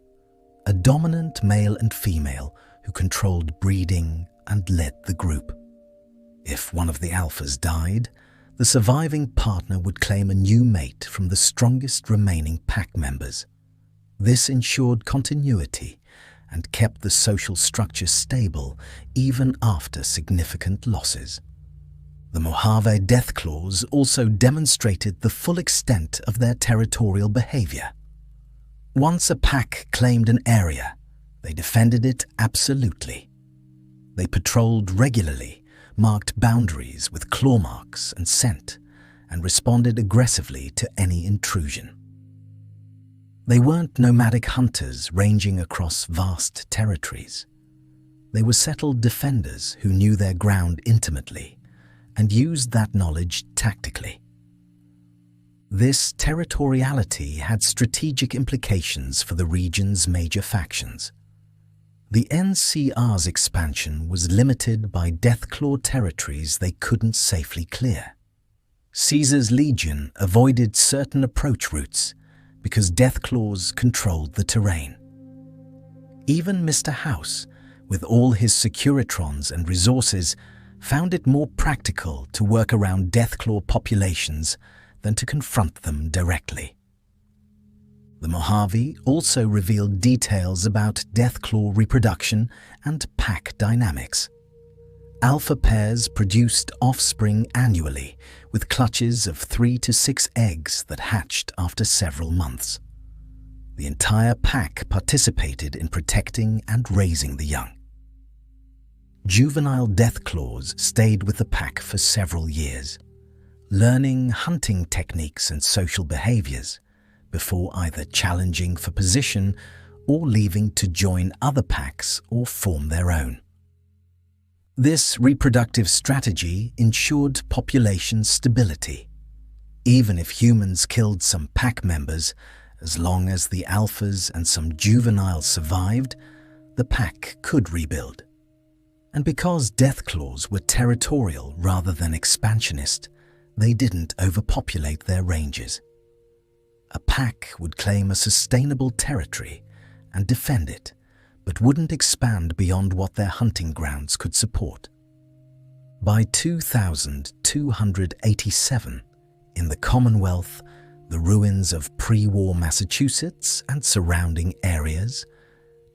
a dominant male and female who controlled breeding and led the group. If one of the alphas died, the surviving partner would claim a new mate from the strongest remaining pack members. This ensured continuity and kept the social structure stable even after significant losses. The Mojave Deathclaws also demonstrated the full extent of their territorial behavior. Once a pack claimed an area, they defended it absolutely. They patrolled regularly, marked boundaries with claw marks and scent, and responded aggressively to any intrusion. They weren't nomadic hunters ranging across vast territories. They were settled defenders who knew their ground intimately and used that knowledge tactically. This territoriality had strategic implications for the region's major factions. The NCR's expansion was limited by Deathclaw territories they couldn't safely clear. Caesar's Legion avoided certain approach routes because Deathclaws controlled the terrain. Even Mr. House, with all his Securitrons and resources, found it more practical to work around Deathclaw populations than to confront them directly. The Mojave also revealed details about Deathclaw reproduction and pack dynamics. Alpha pairs produced offspring annually, with clutches of 3 to 6 eggs that hatched after several months. The entire pack participated in protecting and raising the young. Juvenile Deathclaws stayed with the pack for several years, learning hunting techniques and social behaviors before either challenging for position or leaving to join other packs or form their own. This reproductive strategy ensured population stability. Even if humans killed some pack members, as long as the alphas and some juveniles survived, the pack could rebuild. And because Deathclaws were territorial rather than expansionist, they didn't overpopulate their ranges. A pack would claim a sustainable territory and defend it, but wouldn't expand beyond what their hunting grounds could support. By 2287, in the Commonwealth, the ruins of pre-war Massachusetts and surrounding areas,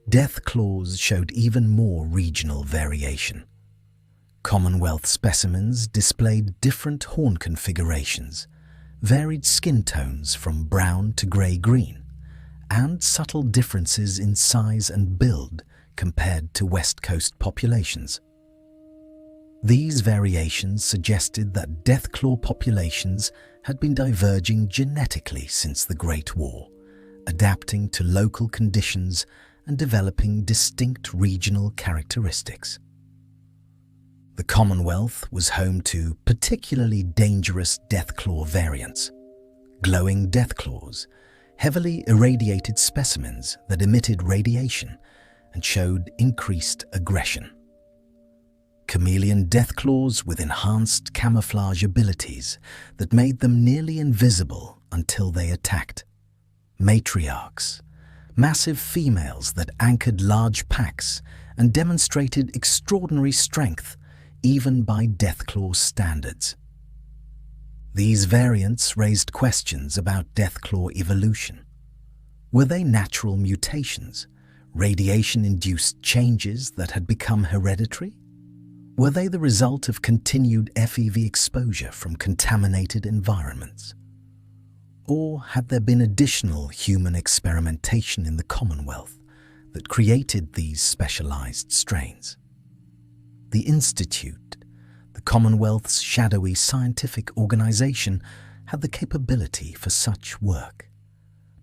Deathclaws showed even more regional variation. Commonwealth specimens displayed different horn configurations, varied skin tones from brown to grey-green, and subtle differences in size and build compared to West Coast populations. These variations suggested that Deathclaw populations had been diverging genetically since the Great War, adapting to local conditions and developing distinct regional characteristics. The Commonwealth was home to particularly dangerous Deathclaw variants, glowing Deathclaws, heavily irradiated specimens that emitted radiation and showed increased aggression. Chameleon Deathclaws with enhanced camouflage abilities that made them nearly invisible until they attacked. Matriarchs, massive females that anchored large packs and demonstrated extraordinary strength even by Deathclaw standards. These variants raised questions about Deathclaw evolution. Were they natural mutations, radiation-induced changes that had become hereditary? Were they the result of continued FEV exposure from contaminated environments? Or had there been additional human experimentation in the Commonwealth that created these specialized strains? The Institute, the Commonwealth's shadowy scientific organization, had the capability for such work.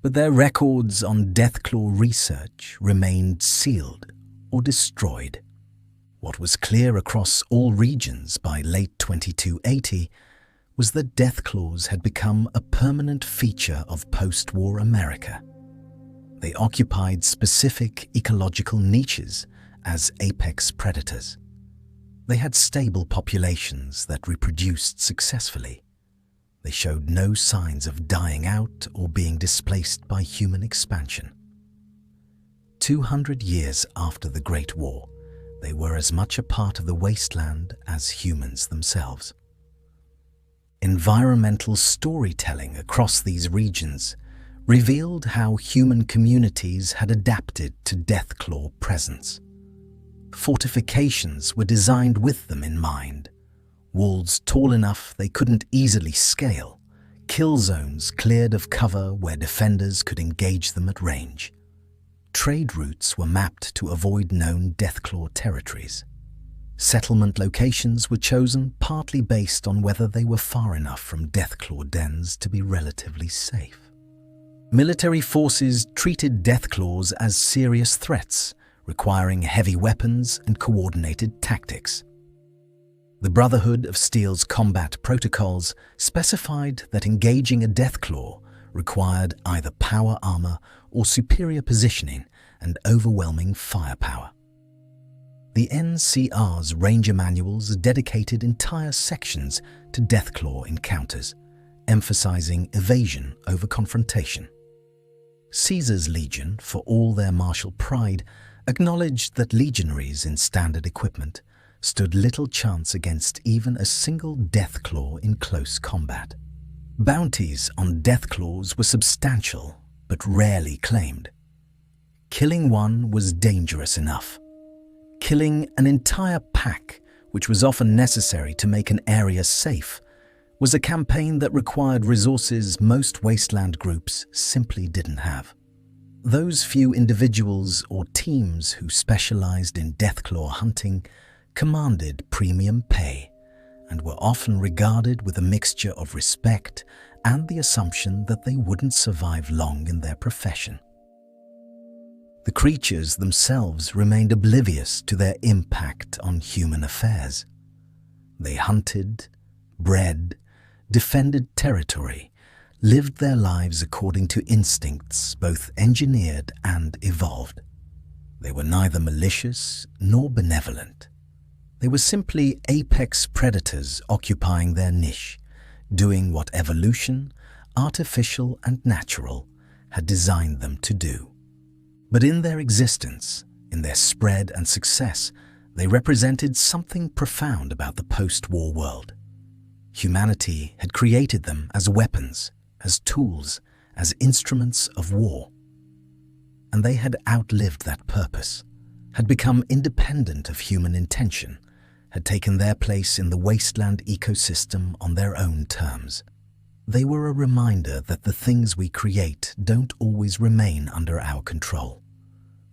But their records on Deathclaw research remained sealed or destroyed. What was clear across all regions by late 2280 was that Deathclaws had become a permanent feature of post-war America. They occupied specific ecological niches as apex predators. They had stable populations that reproduced successfully. They showed no signs of dying out or being displaced by human expansion. 200 years after the Great War, they were as much a part of the wasteland as humans themselves. Environmental storytelling across these regions revealed how human communities had adapted to Deathclaw presence. Fortifications were designed with them in mind. Walls tall enough they couldn't easily scale, kill zones cleared of cover where defenders could engage them at range. Trade routes were mapped to avoid known Deathclaw territories. Settlement locations were chosen partly based on whether they were far enough from Deathclaw dens to be relatively safe. Military forces treated Deathclaws as serious threats, requiring heavy weapons and coordinated tactics. The Brotherhood of Steel's combat protocols specified that engaging a Deathclaw required either power armor or superior positioning and overwhelming firepower. The NCR's Ranger manuals dedicated entire sections to Deathclaw encounters, emphasizing evasion over confrontation. Caesar's Legion, for all their martial pride, acknowledged that legionaries in standard equipment stood little chance against even a single Deathclaw in close combat. Bounties on Deathclaws were substantial, but rarely claimed. Killing one was dangerous enough. Killing an entire pack, which was often necessary to make an area safe, was a campaign that required resources most wasteland groups simply didn't have. Those few individuals or teams who specialized in Deathclaw hunting commanded premium pay and were often regarded with a mixture of respect and the assumption that they wouldn't survive long in their profession. The creatures themselves remained oblivious to their impact on human affairs. They hunted, bred, defended territory, lived their lives according to instincts both engineered and evolved. They were neither malicious nor benevolent. They were simply apex predators occupying their niche, doing what evolution, artificial and natural, had designed them to do. But in their existence, in their spread and success, they represented something profound about the post-war world. Humanity had created them as weapons, as tools, as instruments of war. And they had outlived that purpose, had become independent of human intention, had taken their place in the wasteland ecosystem on their own terms. They were a reminder that the things we create don't always remain under our control,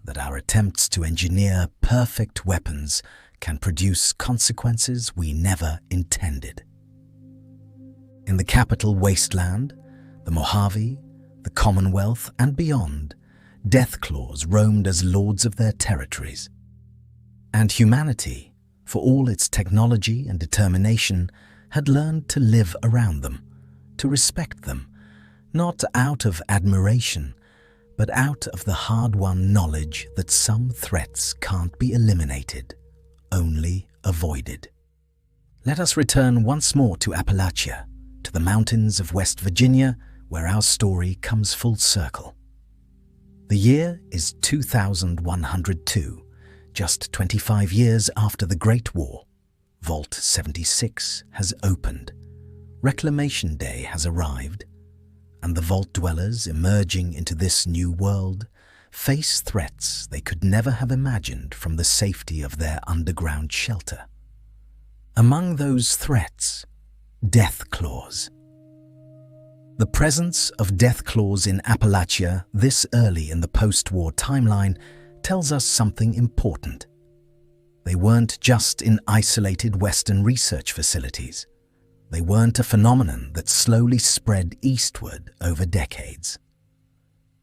that our attempts to engineer perfect weapons can produce consequences we never intended. In the capital Wasteland, the Mojave, the Commonwealth and beyond, Deathclaws roamed as lords of their territories. And humanity, for all its technology and determination, had learned to live around them, to respect them, not out of admiration, but out of the hard-won knowledge that some threats can't be eliminated, only avoided. Let us return once more to Appalachia, to the mountains of West Virginia, where our story comes full circle. The year is 2102, just 25 years after the Great War. Vault 76 has opened. Reclamation Day has arrived, and the vault dwellers emerging into this new world face threats they could never have imagined from the safety of their underground shelter. Among those threats, Deathclaws. The presence of Deathclaws in Appalachia this early in the post-war timeline tells us something important. They weren't just in isolated Western research facilities. They weren't a phenomenon that slowly spread eastward over decades.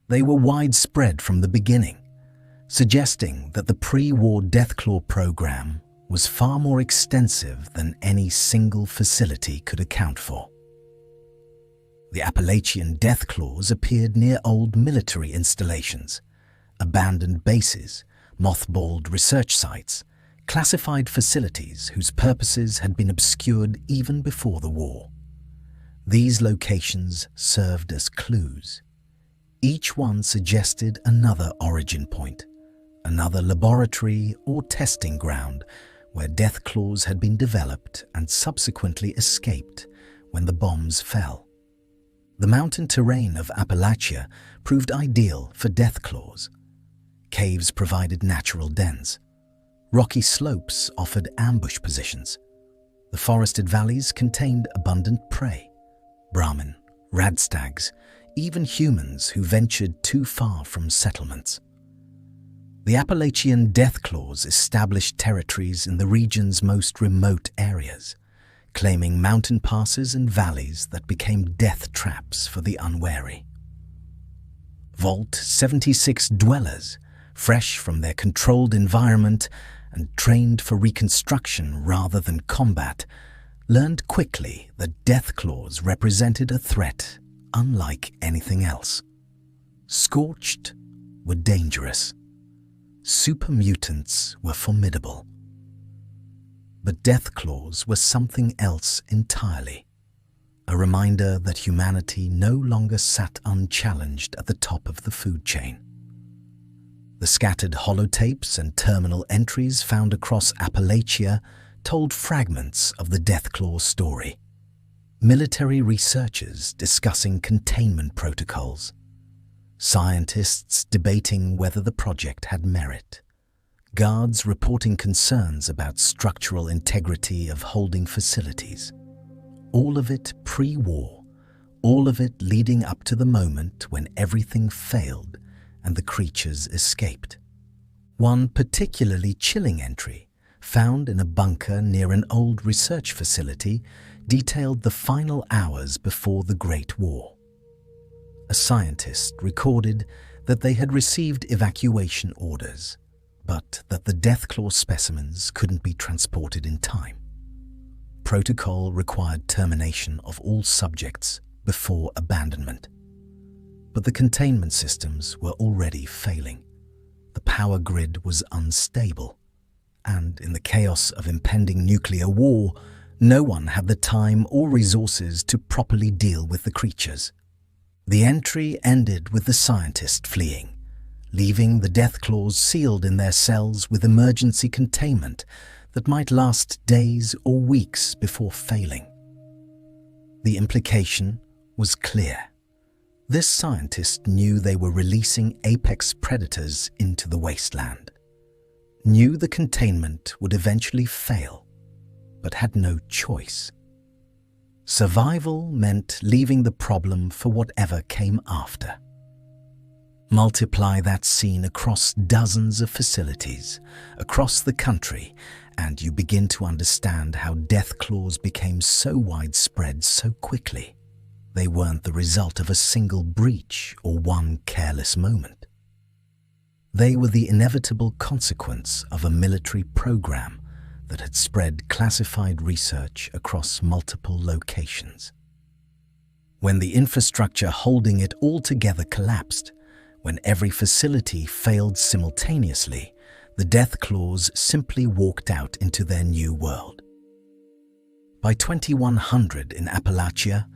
They were widespread from the beginning, suggesting that the pre-war Deathclaw program was far more extensive than any single facility could account for. The Appalachian Deathclaws appeared near old military installations, abandoned bases, mothballed research sites, classified facilities whose purposes had been obscured even before the war. These locations served as clues. Each one suggested another origin point, another laboratory or testing ground where Deathclaws had been developed and subsequently escaped when the bombs fell. The mountain terrain of Appalachia proved ideal for Deathclaws. Caves provided natural dens. Rocky slopes offered ambush positions. The forested valleys contained abundant prey, Brahmin, radstags, even humans who ventured too far from settlements. The Appalachian Deathclaws established territories in the region's most remote areas, claiming mountain passes and valleys that became death traps for the unwary. Vault 76 dwellers, fresh from their controlled environment and trained for reconstruction rather than combat, learned quickly that Deathclaws represented a threat unlike anything else. Scorched were dangerous. Super mutants were formidable. But Deathclaws were something else entirely. A reminder that humanity no longer sat unchallenged at the top of the food chain. The scattered holotapes and terminal entries found across Appalachia told fragments of the Deathclaw story. Military researchers discussing containment protocols. Scientists debating whether the project had merit. Guards reporting concerns about structural integrity of holding facilities. All of it pre-war, all of it leading up to the moment when everything failed and the creatures escaped. One particularly chilling entry, found in a bunker near an old research facility, detailed the final hours before the Great War. A scientist recorded that they had received evacuation orders, but that the Deathclaw specimens couldn't be transported in time. Protocol required termination of all subjects before abandonment. But the containment systems were already failing. The power grid was unstable, and in the chaos of impending nuclear war, no one had the time or resources to properly deal with the creatures. The entry ended with the scientist fleeing, leaving the Deathclaws sealed in their cells with emergency containment that might last days or weeks before failing. The implication was clear. This scientist knew they were releasing apex predators into the wasteland, knew the containment would eventually fail, but had no choice. Survival meant leaving the problem for whatever came after. Multiply that scene across dozens of facilities across the country, and you begin to understand how Deathclaws became so widespread so quickly. They weren't the result of a single breach or one careless moment. They were the inevitable consequence of a military program that had spread classified research across multiple locations. When the infrastructure holding it all together collapsed, when every facility failed simultaneously, the Deathclaws simply walked out into their new world. By 2100 in Appalachia,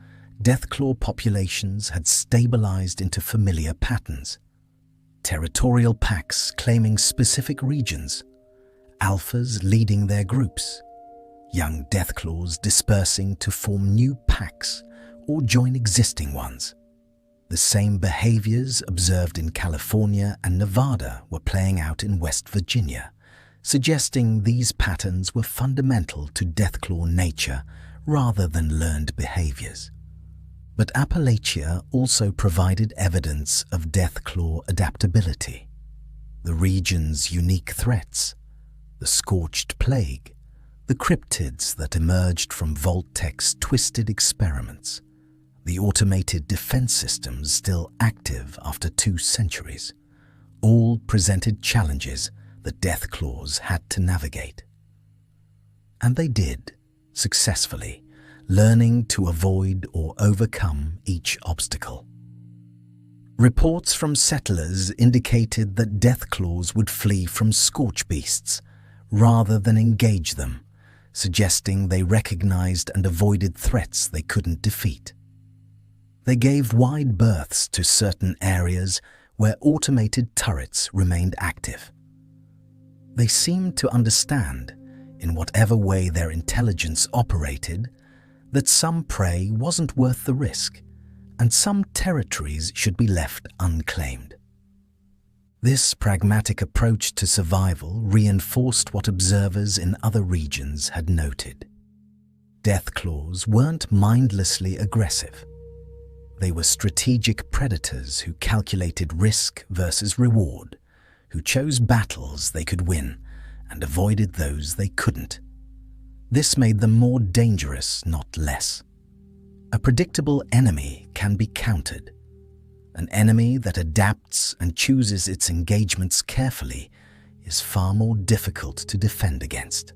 Deathclaw populations had stabilized into familiar patterns. Territorial packs claiming specific regions, alphas leading their groups, young Deathclaws dispersing to form new packs or join existing ones. The same behaviors observed in California and Nevada were playing out in West Virginia, suggesting these patterns were fundamental to Deathclaw nature rather than learned behaviors. But Appalachia also provided evidence of Deathclaw adaptability. The region's unique threats, the scorched plague, the cryptids that emerged from Vault-Tech's twisted experiments, the automated defense systems still active after 2 centuries, all presented challenges that Deathclaws had to navigate. And they did, successfully, learning to avoid or overcome each obstacle. Reports from settlers indicated that Deathclaws would flee from scorch beasts rather than engage them, suggesting they recognized and avoided threats they couldn't defeat. They gave wide berths to certain areas where automated turrets remained active. They seemed to understand, in whatever way their intelligence operated, that some prey wasn't worth the risk, and some territories should be left unclaimed. This pragmatic approach to survival reinforced what observers in other regions had noted. Deathclaws weren't mindlessly aggressive. They were strategic predators who calculated risk versus reward, who chose battles they could win and avoided those they couldn't. This made them more dangerous, not less. A predictable enemy can be countered. An enemy that adapts and chooses its engagements carefully is far more difficult to defend against.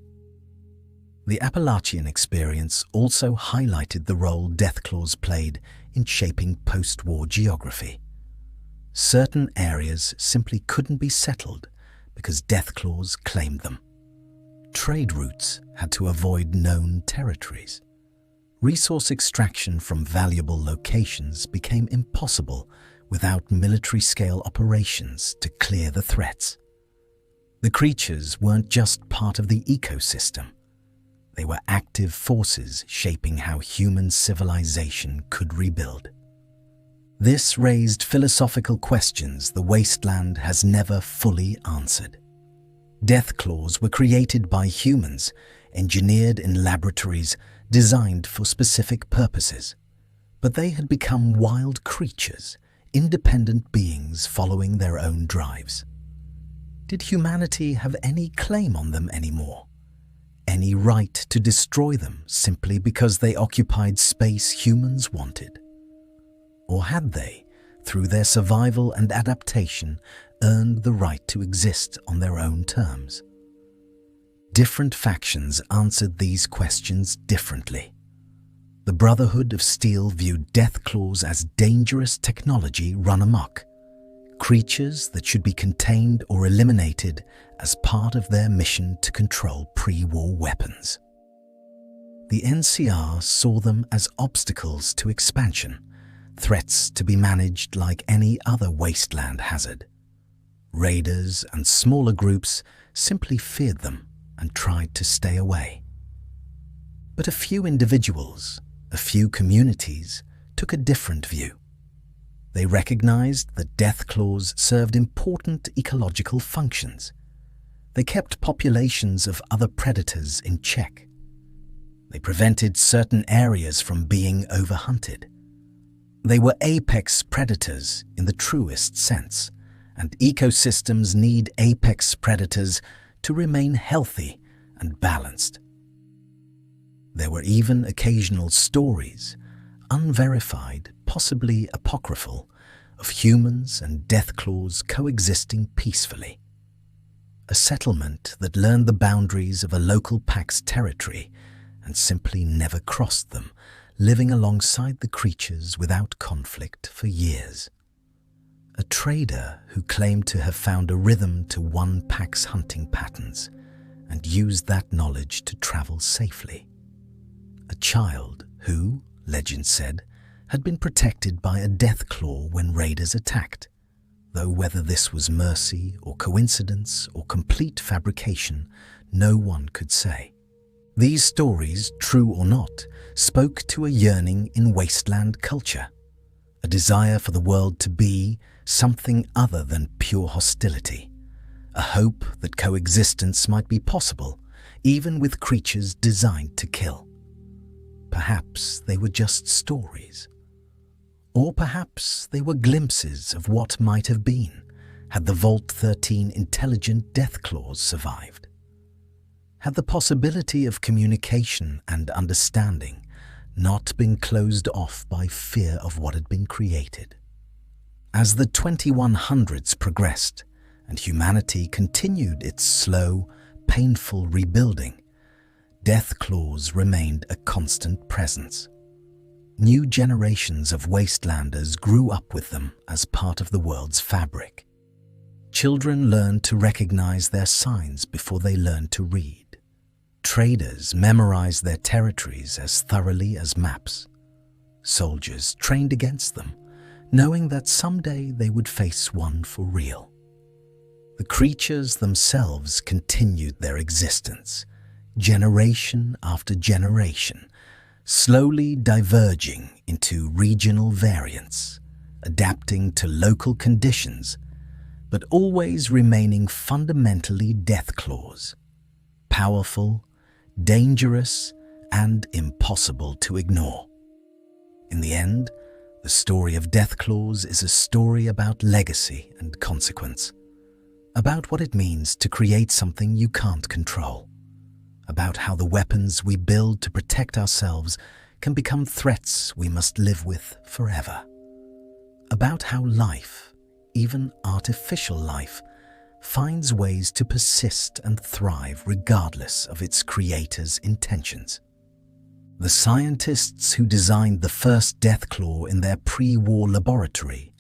The Appalachian experience also highlighted the role Deathclaws played in shaping post-war geography. Certain areas simply couldn't be settled because Deathclaws claimed them. Trade routes had to avoid known territories. Resource extraction from valuable locations became impossible without military-scale operations to clear the threats. The creatures weren't just part of the ecosystem. They were active forces shaping how human civilization could rebuild. This raised philosophical questions the wasteland has never fully answered. Deathclaws were created by humans, engineered in laboratories designed for specific purposes. But they had become wild creatures, independent beings following their own drives. Did humanity have any claim on them anymore? Any right to destroy them simply because they occupied space humans wanted? Or had they, through their survival and adaptation, earned the right to exist on their own terms? Different factions answered these questions differently. The Brotherhood of Steel viewed Deathclaws as dangerous technology run amok, creatures that should be contained or eliminated as part of their mission to control pre-war weapons. The NCR saw them as obstacles to expansion, threats to be managed like any other wasteland hazard. Raiders and smaller groups simply feared them and tried to stay away. But a few individuals, a few communities, took a different view. They recognized that Deathclaws served important ecological functions. They kept populations of other predators in check. They prevented certain areas from being overhunted. They were apex predators in the truest sense, and ecosystems need apex predators to remain healthy and balanced. There were even occasional stories, unverified, possibly apocryphal, of humans and Deathclaws coexisting peacefully. A settlement that learned the boundaries of a local pack's territory and simply never crossed them, living alongside the creatures without conflict for years. A trader who claimed to have found a rhythm to one pack's hunting patterns and used that knowledge to travel safely. A child who, legend said, had been protected by a Deathclaw when raiders attacked, though whether this was mercy or coincidence or complete fabrication, no one could say. These stories, true or not, spoke to a yearning in wasteland culture, a desire for the world to be something other than pure hostility, a hope that coexistence might be possible, even with creatures designed to kill. Perhaps they were just stories. Or perhaps they were glimpses of what might have been had the Vault 13 intelligent Deathclaws survived. Had the possibility of communication and understanding not been closed off by fear of what had been created. As the 2100s progressed and humanity continued its slow, painful rebuilding, Deathclaws remained a constant presence. New generations of wastelanders grew up with them as part of the world's fabric. Children learned to recognize their signs before they learned to read. Traders memorized their territories as thoroughly as maps. Soldiers trained against them, knowing that someday they would face one for real. The creatures themselves continued their existence, generation after generation, slowly diverging into regional variants, adapting to local conditions, but always remaining fundamentally Deathclaws, powerful, dangerous, and impossible to ignore. In the end, the story of Deathclaws is a story about legacy and consequence, about what it means to create something you can't control, about how the weapons we build to protect ourselves can become threats we must live with forever, about how life, even artificial life, finds ways to persist and thrive regardless of its creator's intentions. The scientists who designed the first Deathclaw in their pre-war laboratory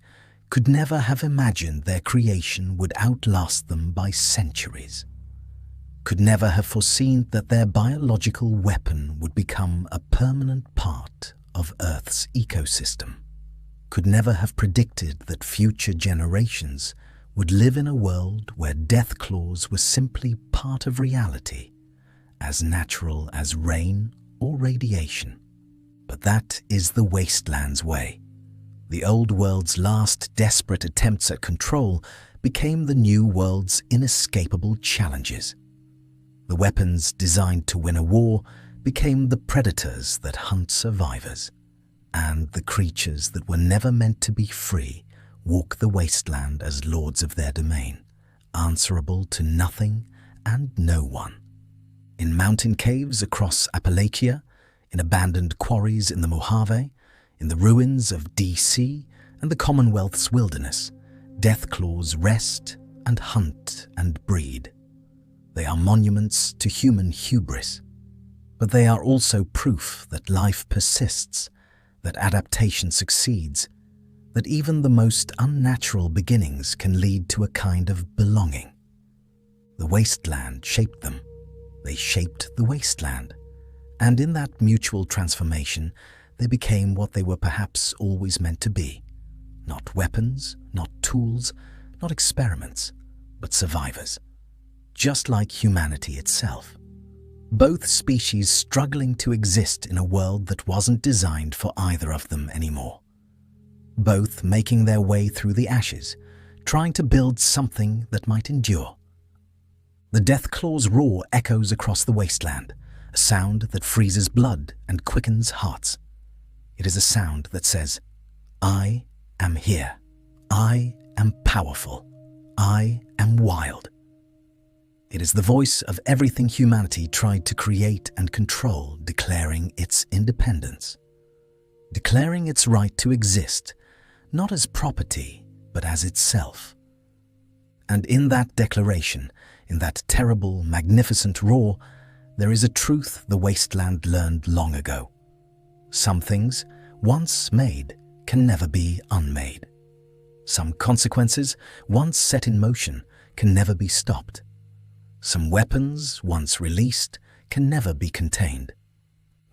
could never have imagined their creation would outlast them by centuries, could never have foreseen that their biological weapon would become a permanent part of Earth's ecosystem, could never have predicted that future generations would live in a world where Deathclaws were simply part of reality, as natural as rain or radiation. But that is the Wasteland's way. The old world's last desperate attempts at control became the new world's inescapable challenges. The weapons designed to win a war became the predators that hunt survivors, and the creatures that were never meant to be free walk the wasteland as lords of their domain, answerable to nothing and no one. In mountain caves across Appalachia, in abandoned quarries in the Mojave, in the ruins of DC and the Commonwealth's wilderness, Deathclaws rest and hunt and breed. They are monuments to human hubris, but they are also proof that life persists, that adaptation succeeds, that even the most unnatural beginnings can lead to a kind of belonging. The wasteland shaped them. They shaped the wasteland. And in that mutual transformation, they became what they were perhaps always meant to be. Not weapons, not tools, not experiments, but survivors. Just like humanity itself. Both species struggling to exist in a world that wasn't designed for either of them anymore. Both making their way through the ashes, trying to build something that might endure. The Deathclaw's roar echoes across the wasteland, a sound that freezes blood and quickens hearts. It is a sound that says, I am here. I am powerful. I am wild. It is the voice of everything humanity tried to create and control, declaring its independence. Declaring its right to exist, not as property, but as itself. And in that declaration, in that terrible, magnificent roar, there is a truth the wasteland learned long ago. Some things, once made, can never be unmade. Some consequences, once set in motion, can never be stopped. Some weapons, once released, can never be contained.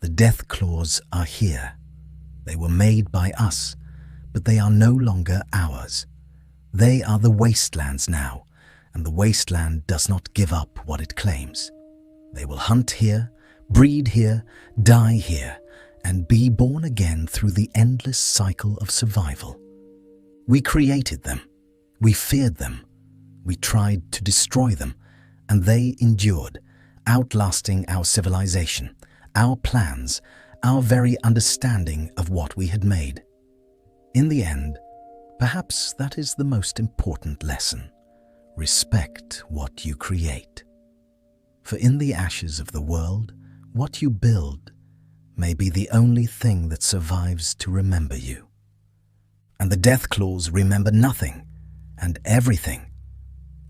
The Deathclaws are here. They were made by us, but they are no longer ours. They are the wasteland's now, and the wasteland does not give up what it claims. They will hunt here, breed here, die here, and be born again through the endless cycle of survival. We created them. We feared them. We tried to destroy them, and they endured, outlasting our civilization, our plans, our very understanding of what we had made. In the end, perhaps that is the most important lesson. Respect what you create. For in the ashes of the world, what you build may be the only thing that survives to remember you. And the Deathclaws remember nothing and everything.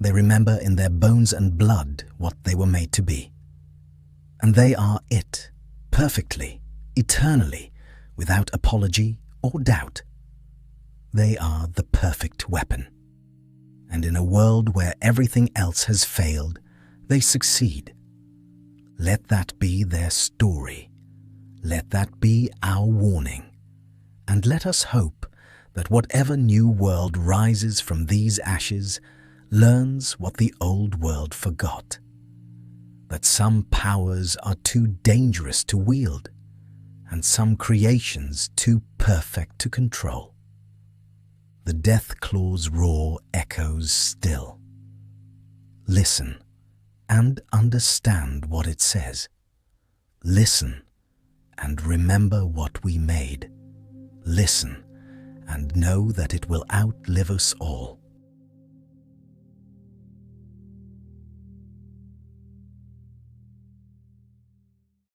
They remember in their bones and blood what they were made to be. And they are it, perfectly, eternally, without apology or doubt. They are the perfect weapon. And in a world where everything else has failed, they succeed. Let that be their story. Let that be our warning. And let us hope that whatever new world rises from these ashes learns what the old world forgot. That some powers are too dangerous to wield, and some creations too perfect to control. The Deathclaw's roar echoes still. Listen and understand what it says. Listen and remember what we made. Listen and know that it will outlive us all.